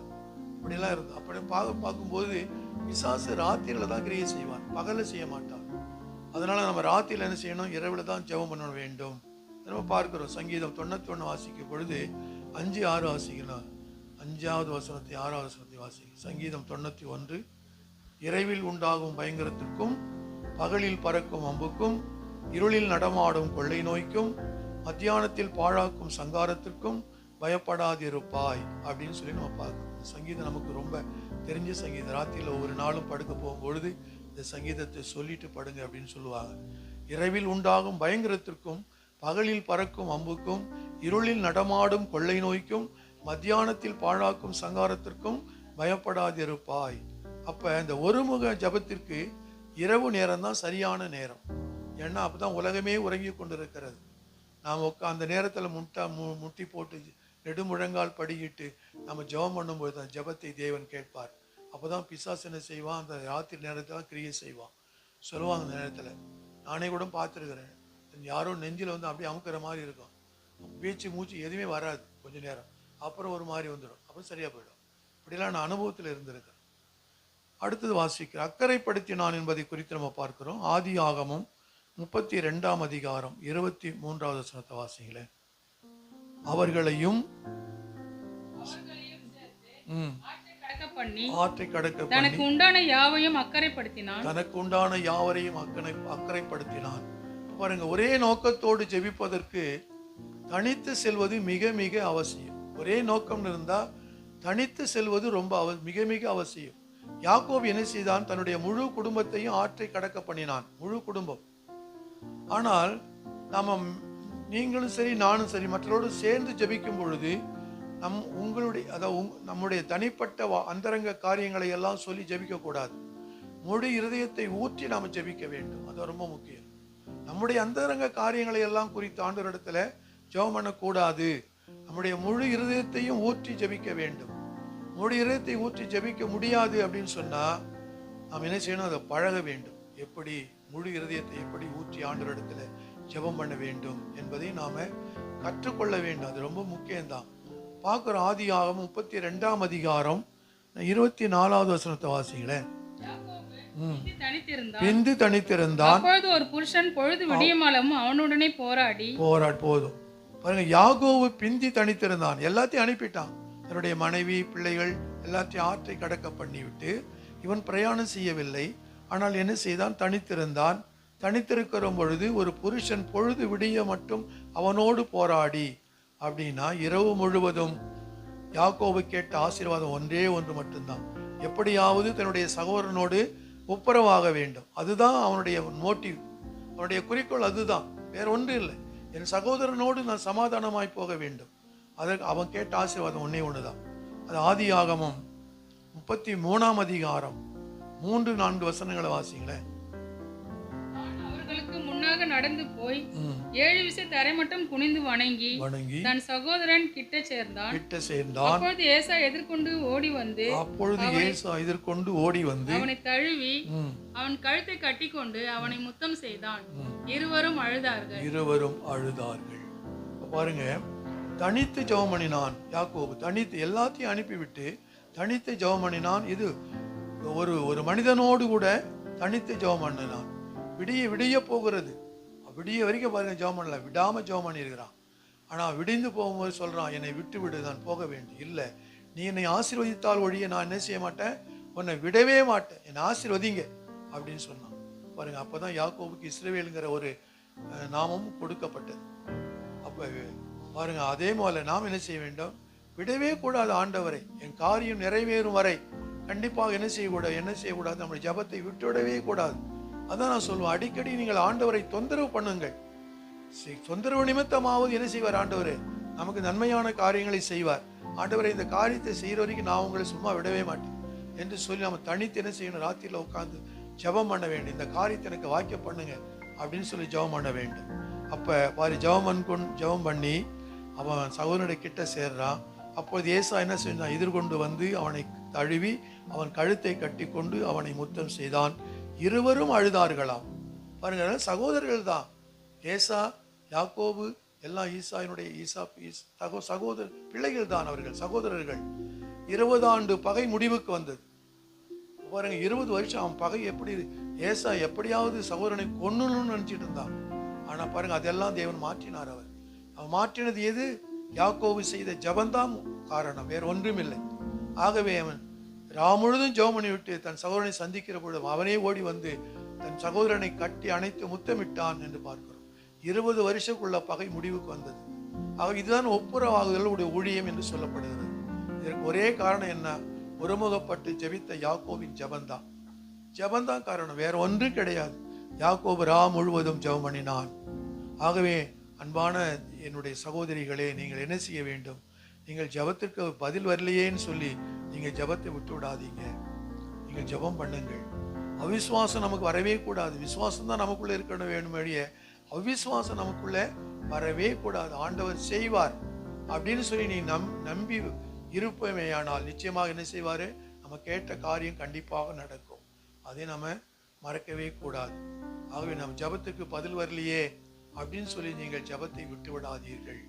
அப்படிலாம் இருந்து அப்படி பார்க்கும்போது பிசாசு ராத்திரில தான் கிரியை செய்வான், பகல்ல செய்ய மாட்டான். அதனால நம்ம ராத்திரில என்ன செய்யணும், இரவுல தான் ஜெபம் பண்ண வேண்டும். நம்ம பார்க்கிறோம். சங்கீதம் 91 வாசிக்கும் பொழுது 5:6 வாசிக்கணும். 5வது வசனத்தை 6வது வசனத்தை வாசிக்கும். சங்கீதம் 91, இரவில் உண்டாகும் பயங்கரத்திற்கும் பகலில் பறக்கும் அம்புக்கும் இருளில் நடமாடும் கொள்ளை நோய்க்கும் மத்தியானத்தில் பாழாக்கும் சங்காரத்திற்கும் பயப்படாதிருப்பாய் அப்படின்னு சொல்லி நம்ம பார்க்கணும். சங்கீதம் நமக்கு ரொம்ப தெரிஞ்ச சங்கீதம். ராத்திரியில் ஒவ்வொரு நாளும் படுக்க போகும்பொழுது இந்த சங்கீதத்தை சொல்லிட்டு படுங்க அப்படின்னு சொல்லுவாங்க. இரவில் உண்டாகும் பயங்கரத்திற்கும் பகலில் பறக்கும் அம்புக்கும் இருளில் நடமாடும் கொள்ளை நோய்க்கும் மத்தியானத்தில் பாழாக்கும் சங்காரத்திற்கும் பயப்படாதிருப்பாய். அப்ப இந்த ஒருமுக ஜபத்திற்கு இரவு நேரம் தான் சரியான நேரம். ஏன்னா அப்பதான் உலகமே உறங்கி கொண்டிருக்கிறது. நாம் அந்த நேரத்துல முட்டி போட்டு நெடுமுழங்கால் படிக்கிட்டு நம்ம ஜெபம் பண்ணும்போது அந்த ஜெபத்தை தேவன் கேட்பார். அப்போதான் பிசாசு என்ன செய்வான், அந்த ராத்திரி நேரத்தில் கிரியை செய்வான் சொல்லுவாங்க. அந்த நேரத்தில் நானே கூட பார்த்துருக்கிறேன். யாரோ நெஞ்சில் வந்து அப்படியே அமுக்கிற மாதிரி இருக்கும். பேச்சு மூச்சு எதுவுமே வராது கொஞ்ச நேரம், அப்புறம் ஒரு மாதிரி வந்துடும், அப்புறம் சரியா போயிடும். இப்படிலாம் நான் அனுபவத்தில் இருந்திருக்கேன். அடுத்தது வாசிக்கிறேன். அக்கறைப்படுத்தினான் என்பதை குறித்து நம்ம பார்க்கிறோம். ஆதி ஆகமம் 32ஆம் அதிகாரம் 23வது வசனத்தை வாசிங்களேன். அவர்களையும் ஆற்றை கடக்க பண்ணி தனக்கு உண்டான யாவையும் அக்கறைப்படுத்தினான். பாருங்க, ஒரே நோக்கத்தோடு ஜெபிப்பதற்கு தனித்து செல்வது மிக மிக அவசியம். ஒரே நோக்கம் இருந்தா தனித்து செல்வது ரொம்ப மிக மிக அவசியம். யாக்கோபு என்ன செய்தான், தன்னுடைய முழு குடும்பத்தையும் ஆற்றை கடக்க பண்ணினான், முழு குடும்பம். ஆனால் நாம நீங்களும் சரி நானும் சரி மற்றவரோடு சேர்ந்து ஜெபிக்கும் பொழுது நம்முடைய தனிப்பட்ட அந்தரங்க காரியங்களை எல்லாம் சொல்லி ஜெபிக்க கூடாது. முழு இருதயத்தை ஊற்றி நாம ஜெபிக்க வேண்டும். அது ரொம்ப முக்கியம். நம்முடைய அந்தரங்க காரியங்களை எல்லாம் குறித்து ஆண்டவரிடத்துல ஜெபம் பண்ணக்கூடாது. நம்முடைய முழு இருதயத்தையும் ஊற்றி ஜெபிக்க வேண்டும். முழு இருதயத்தை ஊற்றி ஜெபிக்க முடியாது அப்படின்னு சொன்னா நாம் என்ன செய்யணும், அதை பழக வேண்டும். எப்படி முழு இருதயத்தை எப்படி ஊற்றி ஆண்டவரிடத்துல ஜெபம் பண்ண வேண்டும் என்பதை நாம கற்றுக்கொள்ள வேண்டும். அது ரொம்ப முக்கியம்தான். பார்க்கிறோம். ஆதி ஆகமம் 32ஆம் அதிகாரம் 24வது வசனத்தை வாசிங்களேன். பிந்து தனித்திருந்தான். அப்பொழுது ஒரு புருஷன் பொழுது விடியமாலும் அவனுடனே போராடி போதும் பாருங்க. யாக்கோபு பிந்தி தனித்திருந்தான், எல்லாத்தையும் அனுப்பிட்டான். தன்னுடைய மனைவி பிள்ளைகள் எல்லாத்தையும் ஆற்றை கடக்க பண்ணிவிட்டு இவன் பிரயாணம் செய்யவில்லை. ஆனால் என்ன செய்தான், தனித்திருந்தான். தனித்திருக்கிற பொழுது ஒரு புருஷன் பொழுது விடிய மட்டும் அவனோடு போராடி. அப்படின்னா இரவு முழுவதும் யாக்கோபு கேட்ட ஆசீர்வாதம் ஒன்றே ஒன்று மட்டும்தான், எப்படியாவது தன்னுடைய சகோதரனோடு ஒப்புரவாக வேண்டும். அதுதான் அவனுடைய மோட்டிவ், அவனுடைய குறிக்கோள் அதுதான், வேற ஒன்று இல்லை. என் சகோதரனோடு நான் சமாதானமாய் போக வேண்டும். அதற்கு அவன் கேட்ட ஆசீர்வாதம் ஒன்னே ஒண்ணுதான். அது ஆதி ஆகமம் 33ஆம் அதிகாரம் 3-4 வசனங்களை வாசிங்களேன். அவர்களுக்கு முன்னாக நடந்து போய் 7 விசை தரைமட்டம் குனிந்து வணங்கி தன் சகோதரன் கிட்ட சேர்ந்தான். அப்பொழுது ஏசா எதிர்கொண்டு ஓடி வந்து அவனை தழுவி அவன் கழுத்தை கட்டிக்கொண்டு அவனை முத்தம் செய்தான். இருவரும் அழுதார்கள். பாருங்க, தனித்து ஜெபம் பண்ணினான் யாக்கோபு. தனித்து எல்லாத்தையும் அனுப்பிவிட்டு தனித்து ஜெபம் பண்ணினான். இது ஒரு மனிதனோடு கூட தனித்து ஜெபம் பண்ணினான். விடிய போகிறது, விடிய வரைக்கும் பாருங்க ஜெபம் பண்ணல, விடாம ஜெபம் பண்ணியிருக்கிறான். ஆனா விடிந்து போகும்போது சொல்றான், என்னை விட்டு விடு, நான் போக வேண்டும். இல்லை, நீ என்னை ஆசீர்வதித்தால் ஒழிய நான் என்ன செய்ய மாட்டேன், உன்னை விடவே மாட்டேன், என்னை ஆசீர்வதிங்க அப்படின்னு சொன்னான். பாருங்க, அப்பதான் யாக்கோபுக்கு இஸ்ரவேலுங்கிற ஒரு நாமம் கொடுக்கப்பட்டது. அப்ப பாருங்க, அதே போல நாம் என்ன செய்ய வேண்டும், விடவே கூடாது ஆண்டவரை. என் காரியம் நிறைவேறும் வரை கண்டிப்பாக என்ன செய்யக்கூடாது, நம்முடைய ஜபத்தை விட்டுவிடவே கூடாது. அதான் நான் சொல்லுவேன், அடிக்கடி நீங்கள் ஆண்டவரை தொந்தரவு பண்ணுங்கள். தொந்தரவு நிமித்தமாவது என்ன செய்வார் ஆண்டவரே, நமக்கு நன்மையான காரியங்களை செய்வார். ஆண்டவரை, இந்த காரியத்தை செய்கிற வரைக்கும் நான் உங்களை சும்மா விடவே மாட்டேன் என்று சொல்லி நம்ம தனித்து என்ன செய்யணும், ராத்திரியில் உட்காந்து ஜெபம் பண்ண வேண்டும். இந்த காரியத்தை எனக்கு வாக்கிய பண்ணுங்க அப்படின்னு சொல்லி ஜெபம் பண்ண வேண்டும். அப்ப பாரு, ஜெபம் பண்ணி அவன் சகோதரனுடைய கிட்ட சேர்றான். அப்போது ஏசா என்ன செஞ்சான், எதிர்கொண்டு வந்து அவனை தழுவி அவன் கழுத்தை கட்டி கொண்டு அவனை முத்தம் செய்தான். இருவரும் அழுதார்களாம். பாருங்க, சகோதரர்கள் தான். ஏசா, யாக்கோபு எல்லாம் சகோதர பிள்ளைகள் தான். அவர்கள் சகோதரர்கள். 20 ஆண்டு பகை முடிவுக்கு வந்தது. பாருங்க, 20 வருஷம் அவன் பகை எப்படி, ஏசா எப்படியாவது சகோதரனை கொன்னணும்னு நினைச்சிட்டு இருந்தான். ஆனா பாருங்க, அதெல்லாம் தேவன் மாற்றினார். அவன் மாற்றினது எது, யாக்கோபு செய்த ஜபந்தான் காரணம், வேற ஒன்றும் இல்லை. ஆகவே அவன் முழுதும் ஜெபம் பண்ணிவிட்டு தன் சகோதரனை சந்திக்கிற பொழுது அவனே ஓடி வந்து தன் சகோதரனை கட்டி அணைத்து முத்தமிட்டான் என்று பார்க்கிறோம். 20 வருஷக்குள்ள பகை முடிவுக்கு வந்தது. ஆக இதுதான் ஒப்புரவாகுதலுடைய ஊழியம் என்று சொல்லப்படுகிறது. இதற்கு ஒரே காரணம் என்ன, ஒருமுகப்பட்டு ஜெபித்த யாக்கோபின் ஜபந்தான் காரணம், வேற ஒன்றும் கிடையாது. யாக்கோபு முழுவதும் ஜெபம் பண்ணினான். ஆகவே அன்பான என்னுடைய சகோதரிகளே, நீங்கள் என்ன செய்ய வேண்டும், நீங்கள் ஜெபத்திற்கு பதில் வரலையேன்னு சொல்லி நீங்கள் ஜெபத்தை விட்டு விடாதீங்க. நீங்கள் ஜெபம் பண்ணுங்கள். அவிசுவாசம் நமக்கு வரவே கூடாது. விசுவாசம் தான் நமக்குள்ள இருக்கணும் வேணும் வழிய, அவிசுவாசம் நமக்குள்ள வரவே கூடாது. ஆண்டவர் செய்வார் அப்படின்னு சொல்லி நீ நம்பி இருப்பமையானால் நிச்சயமாக என்ன செய்வாரு, நம்ம கேட்ட காரியம் கண்டிப்பாக நடக்கும். அதை நம்ம மறக்கவே கூடாது. ஆகவே நம்ம ஜெபத்துக்கு பதில் வரலையே அப்படின்னு சொல்லி நீங்கள் ஜெபத்தை விட்டு விடாதீர்கள்.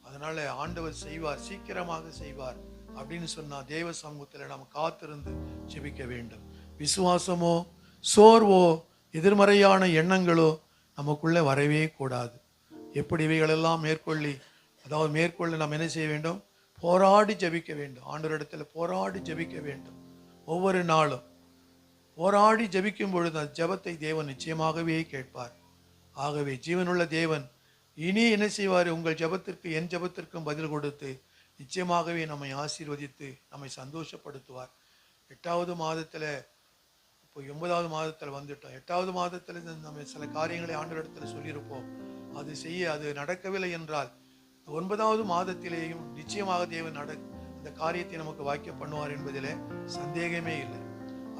அதனால ஆண்டவர் செய்வார், சீக்கிரமாக செய்வார் அப்படின்னு சொன்னா தேவ சமூகத்தில் நம்ம காத்திருந்து ஜெபிக்க வேண்டும். விசுவாசமோ சோர்வோ எதிர்மறையான எண்ணங்களோ நமக்குள்ள வரவே கூடாது. எப்படி இவைகளெல்லாம் மேற்கொள்ள நாம் என்ன செய்ய வேண்டும், போராடி ஜெபிக்க வேண்டும். ஆண்டவரிடத்தில் போராடி ஜெபிக்க வேண்டும். ஒவ்வொரு நாளும் போராடி ஜெபிக்கும் பொழுது அந்த ஜெபத்தை தேவன் நிச்சயமாகவே கேட்பார். ஆகவே ஜீவனுள்ள தேவன் இனி என்ன செய்வார், உங்கள் ஜெபத்திற்கு என் ஜெபத்திற்கும் பதில் கொடுத்து நிச்சயமாகவே நம்மை ஆசீர்வதித்து நம்மை சந்தோஷப்படுத்துவார். 8வது மாதத்தில், இப்போ 9வது மாதத்தில் வந்துட்டோம். 8வது மாதத்தில் நம்ம சில காரியங்களை ஆண்டவரிடத்தில் சொல்லியிருப்போம். அது நடக்கவில்லை என்றால் 9வது மாதத்திலேயும் நிச்சயமாக தேவன் அந்த காரியத்தை நமக்கு வாக்கிய பண்ணுவார் என்பதில் சந்தேகமே இல்லை.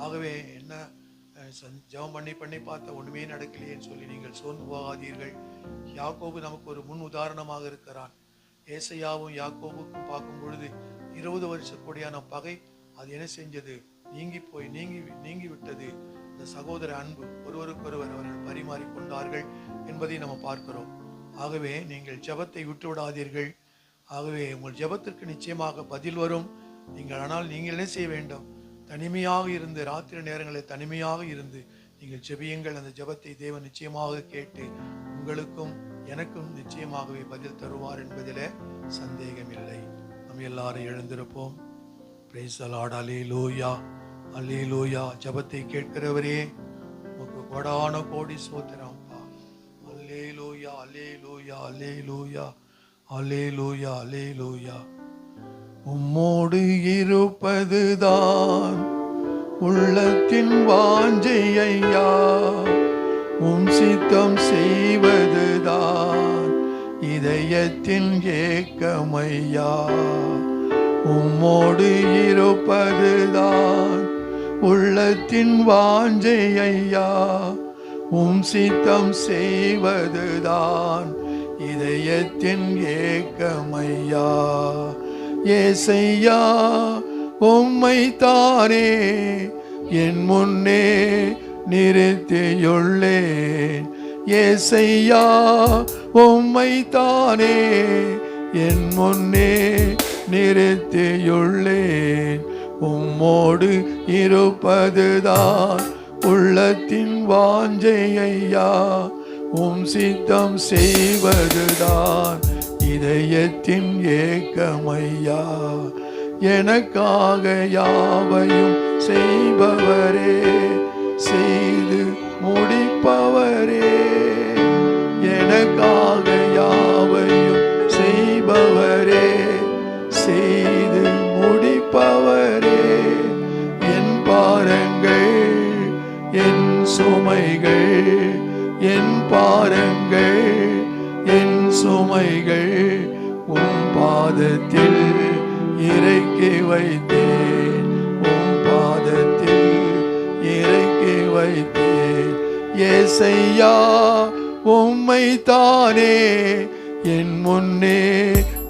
ஆகவே என்ன ஜெபம் பண்ணி பார்த்தா ஒண்ணுமே நடக்கலையேன்னு சொல்லி நீங்கள் சோர்ந்து போகாதீர்கள். யாக்கோபு நமக்கு ஒரு முன் உதாரணமாக இருக்கிறான். ஏசையாவும் யாக்கோபுக்கும் பார்க்கும் பொழுது 20 வருஷ கூடியான பகை அது என்ன செஞ்சது, நீங்கி விட்டது. இந்த சகோதர அன்பு ஒருவருக்கொருவர் அவர்கள் பரிமாறிக்கொண்டார்கள் என்பதை நம்ம பார்க்கிறோம். ஆகவே நீங்கள் ஜெபத்தை விட்டு விடாதீர்கள். ஆகவே உங்கள் ஜெபத்திற்கு நிச்சயமாக பதில் வரும். ஆனால் நீங்கள் என்ன செய்ய வேண்டும், தனிமையாக இருந்து, ராத்திரி நேரங்களில் தனிமையாக இருந்து நீங்கள் ஜெபியுங்கள். அந்த ஜெபத்தை தேவன் நிச்சயமாக கேட்டு உங்களுக்கும் எனக்கும் நிச்சயமாகவே பதில் தருவார் என்பதில் சந்தேகமில்லை. நம்ம எல்லாரும் எழுந்திருப்போம். Price the Lord. அல்லேலூயா, அல்லேலூயா. ஜெபத்தை கேட்கிறவரே உமக்கு கோடான கோடி ஸ்தோத்திரம்ப்பா. அல்லேலூயா, அல்லேலூயா, அல்லேலூயா, அல்லேலூயா, அல்லேலூயா. உம்மோடு இருப்பதுதான் உள்ளத்தின் வாஞ்சை ஐயா, உம் சித்தம் செய்வதுதான் இதயத்தின் ஏக்கமையா. உம்மோடு இருப்பதுதான் உள்ளத்தின் வாஞ்சை ஐயா. உம் சித்தம் செய்வதுதான் இதயத்தின் ஏக்கமையா. ஏசையா உம்மை தானே என் முன்னே நிறுத்தியுள்ளேன். ஏசையா உம்மை தானே என் முன்னே நிறுத்தியுள்ளேன். உம்மோடு இருப்பதுதான் உள்ளத்தின் வாஞ்சை ஐயா. உம் சித்தம் செய்வதுதான் இதயத்தின் ஏக்கமையா. எனக்காக யாவையும் செய்பவரே, செய்து முடிப்பவரே. எனக்காக யாவையும் செய்பவரே, செய்து முடிப்பவரே. என் பாரங்கள் என் சுமைகள், என் பாரங்கள் என் சுமைகள் உம் பாதத்தில் இறக்கி வைத்தேன். உம் பாதத்தில் இறக்கி வைத்தேன். ஏசையா உம்மை தானே என் முன்னே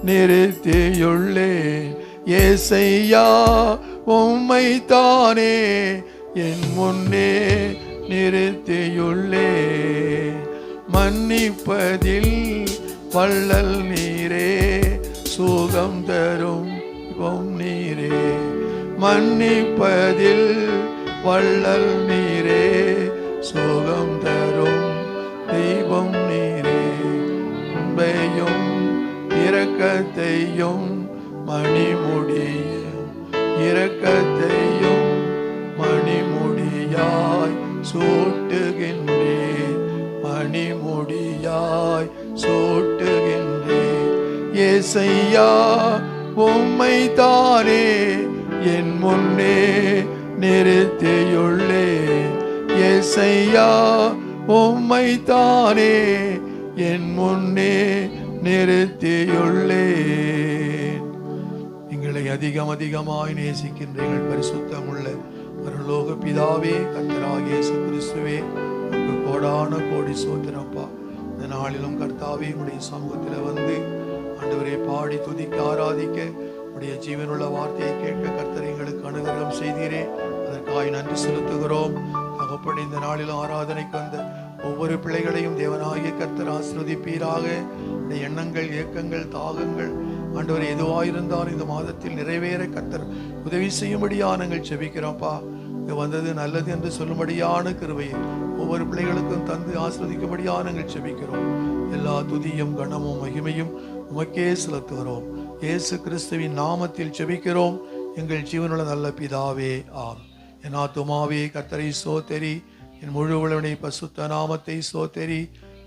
நிறுத்தியுள்ளேன். ஏசையா உம்மை தானே என் முன்னே நிறுத்தியுள்ளேன். மன்னிப்பதில் வள்ளல் நீரே, சுகம் தரும் தெய்வம் நீரே. மன்னிப்பதில் வள்ளல் நீரே, சுகம் தரும் தெய்வம் நீரே. அன்பையும் இரக்கத்தையும் மணிமுடியும், இரக்கத்தையும் மணிமுடியாய் சூட்டுகின்றேன். மணிமுடியாய் சூட்டுகின்றேன். ஏசையா உம்மை தானே என் முன்னே நிறுத்தியுள்ளேன். ஏசையா உம்மை தானே என் முன்னே நிறுத்தியுள்ளேன். எங்களை அதிகமாய் நேசிக்கின்ற எங்கள் பரிசுத்தமுள்ள பரலோக பிதாவே, கர்த்தராகிய இயேசு கிறிஸ்துவே, உங்க கோடான கோடி சோத்திரப்பா. இந்த நாளிலும் கர்த்தாவே உடைய சமூகத்தில் வந்து ஆண்டவரை பாடி துதிக்க ஆராதிக்க உடைய ஜீவனுள்ள வார்த்தையை கேட்க கர்த்தர் எங்களுக்கு அனுகிரகம் செய்தீரே. அதற்காக நன்றி செலுத்துகிறோம். தகப்பன், இந்த நாளிலும் ஆராதனைக்கு வந்த ஒவ்வொரு பிள்ளைகளையும் தேவனாகிய கர்த்தர் ஆசீர்வதிப்பீராக. இந்த எண்ணங்கள், ஏக்கங்கள், தாகங்கள் ஆண்டவர் எதுவாயிருந்தாலும் இந்த மாதத்தில் நிறைவேற கர்த்தர் உதவி செய்யும்படியா நாங்கள் செபிக்கிறோம்ப்பா. இங்க வந்தது நல்லது என்று சொல்லும்படியான கிருபையை ஒவ்வொரு பிள்ளைகளுக்கும் தந்து ஆசீர்வதிக்கும்படியா நாங்கள் செபிக்கிறோம். எல்லா துதியும் கனமும் மகிமையும் உமக்கே செலுத்துகிறோம். இயேசு கிறிஸ்துவின் நாமத்தில் செபிக்கிறோம் எங்கள் ஜீவனுள்ள நல்ல பிதாவே, ஆம். என் ஆத்துமாவே கர்த்தரை சோத்தரி, என் முழு உளவினை பசுத்த நாமத்தை சோத்தரி.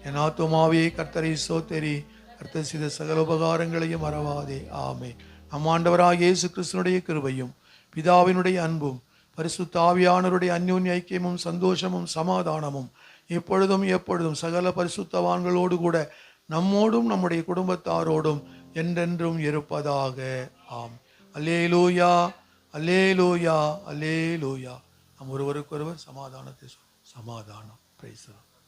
என் ஆத்துமாவே கர்த்தரை சோத்தரி, கர்த்தர் செய்த சகல உபகாரங்களையும் மறவாதே. ஆமே. நம் ஆண்டவராகிய இயேசு கிறிஸ்துவினுடைய கிருபையும் பிதாவினுடைய அன்பும் பரிசுத்த ஆவியானவருடைய அந்யோன்ய ஐக்கியமும் சந்தோஷமும் சமாதானமும் இப்பொழுதும் எப்பொழுதும் சகல பரிசுத்தவான்களோடு கூட நம்மோடும் நம்முடைய குடும்பத்தாரோடும் என்றென்றும் இருப்பதாக. ஆம். அல்லேலூயா, அல்லேலூயா, அல்லேலூயா. நம் ஒருவருக்கொருவர் சமாதானத்தை சமாதானம். Price the Lord.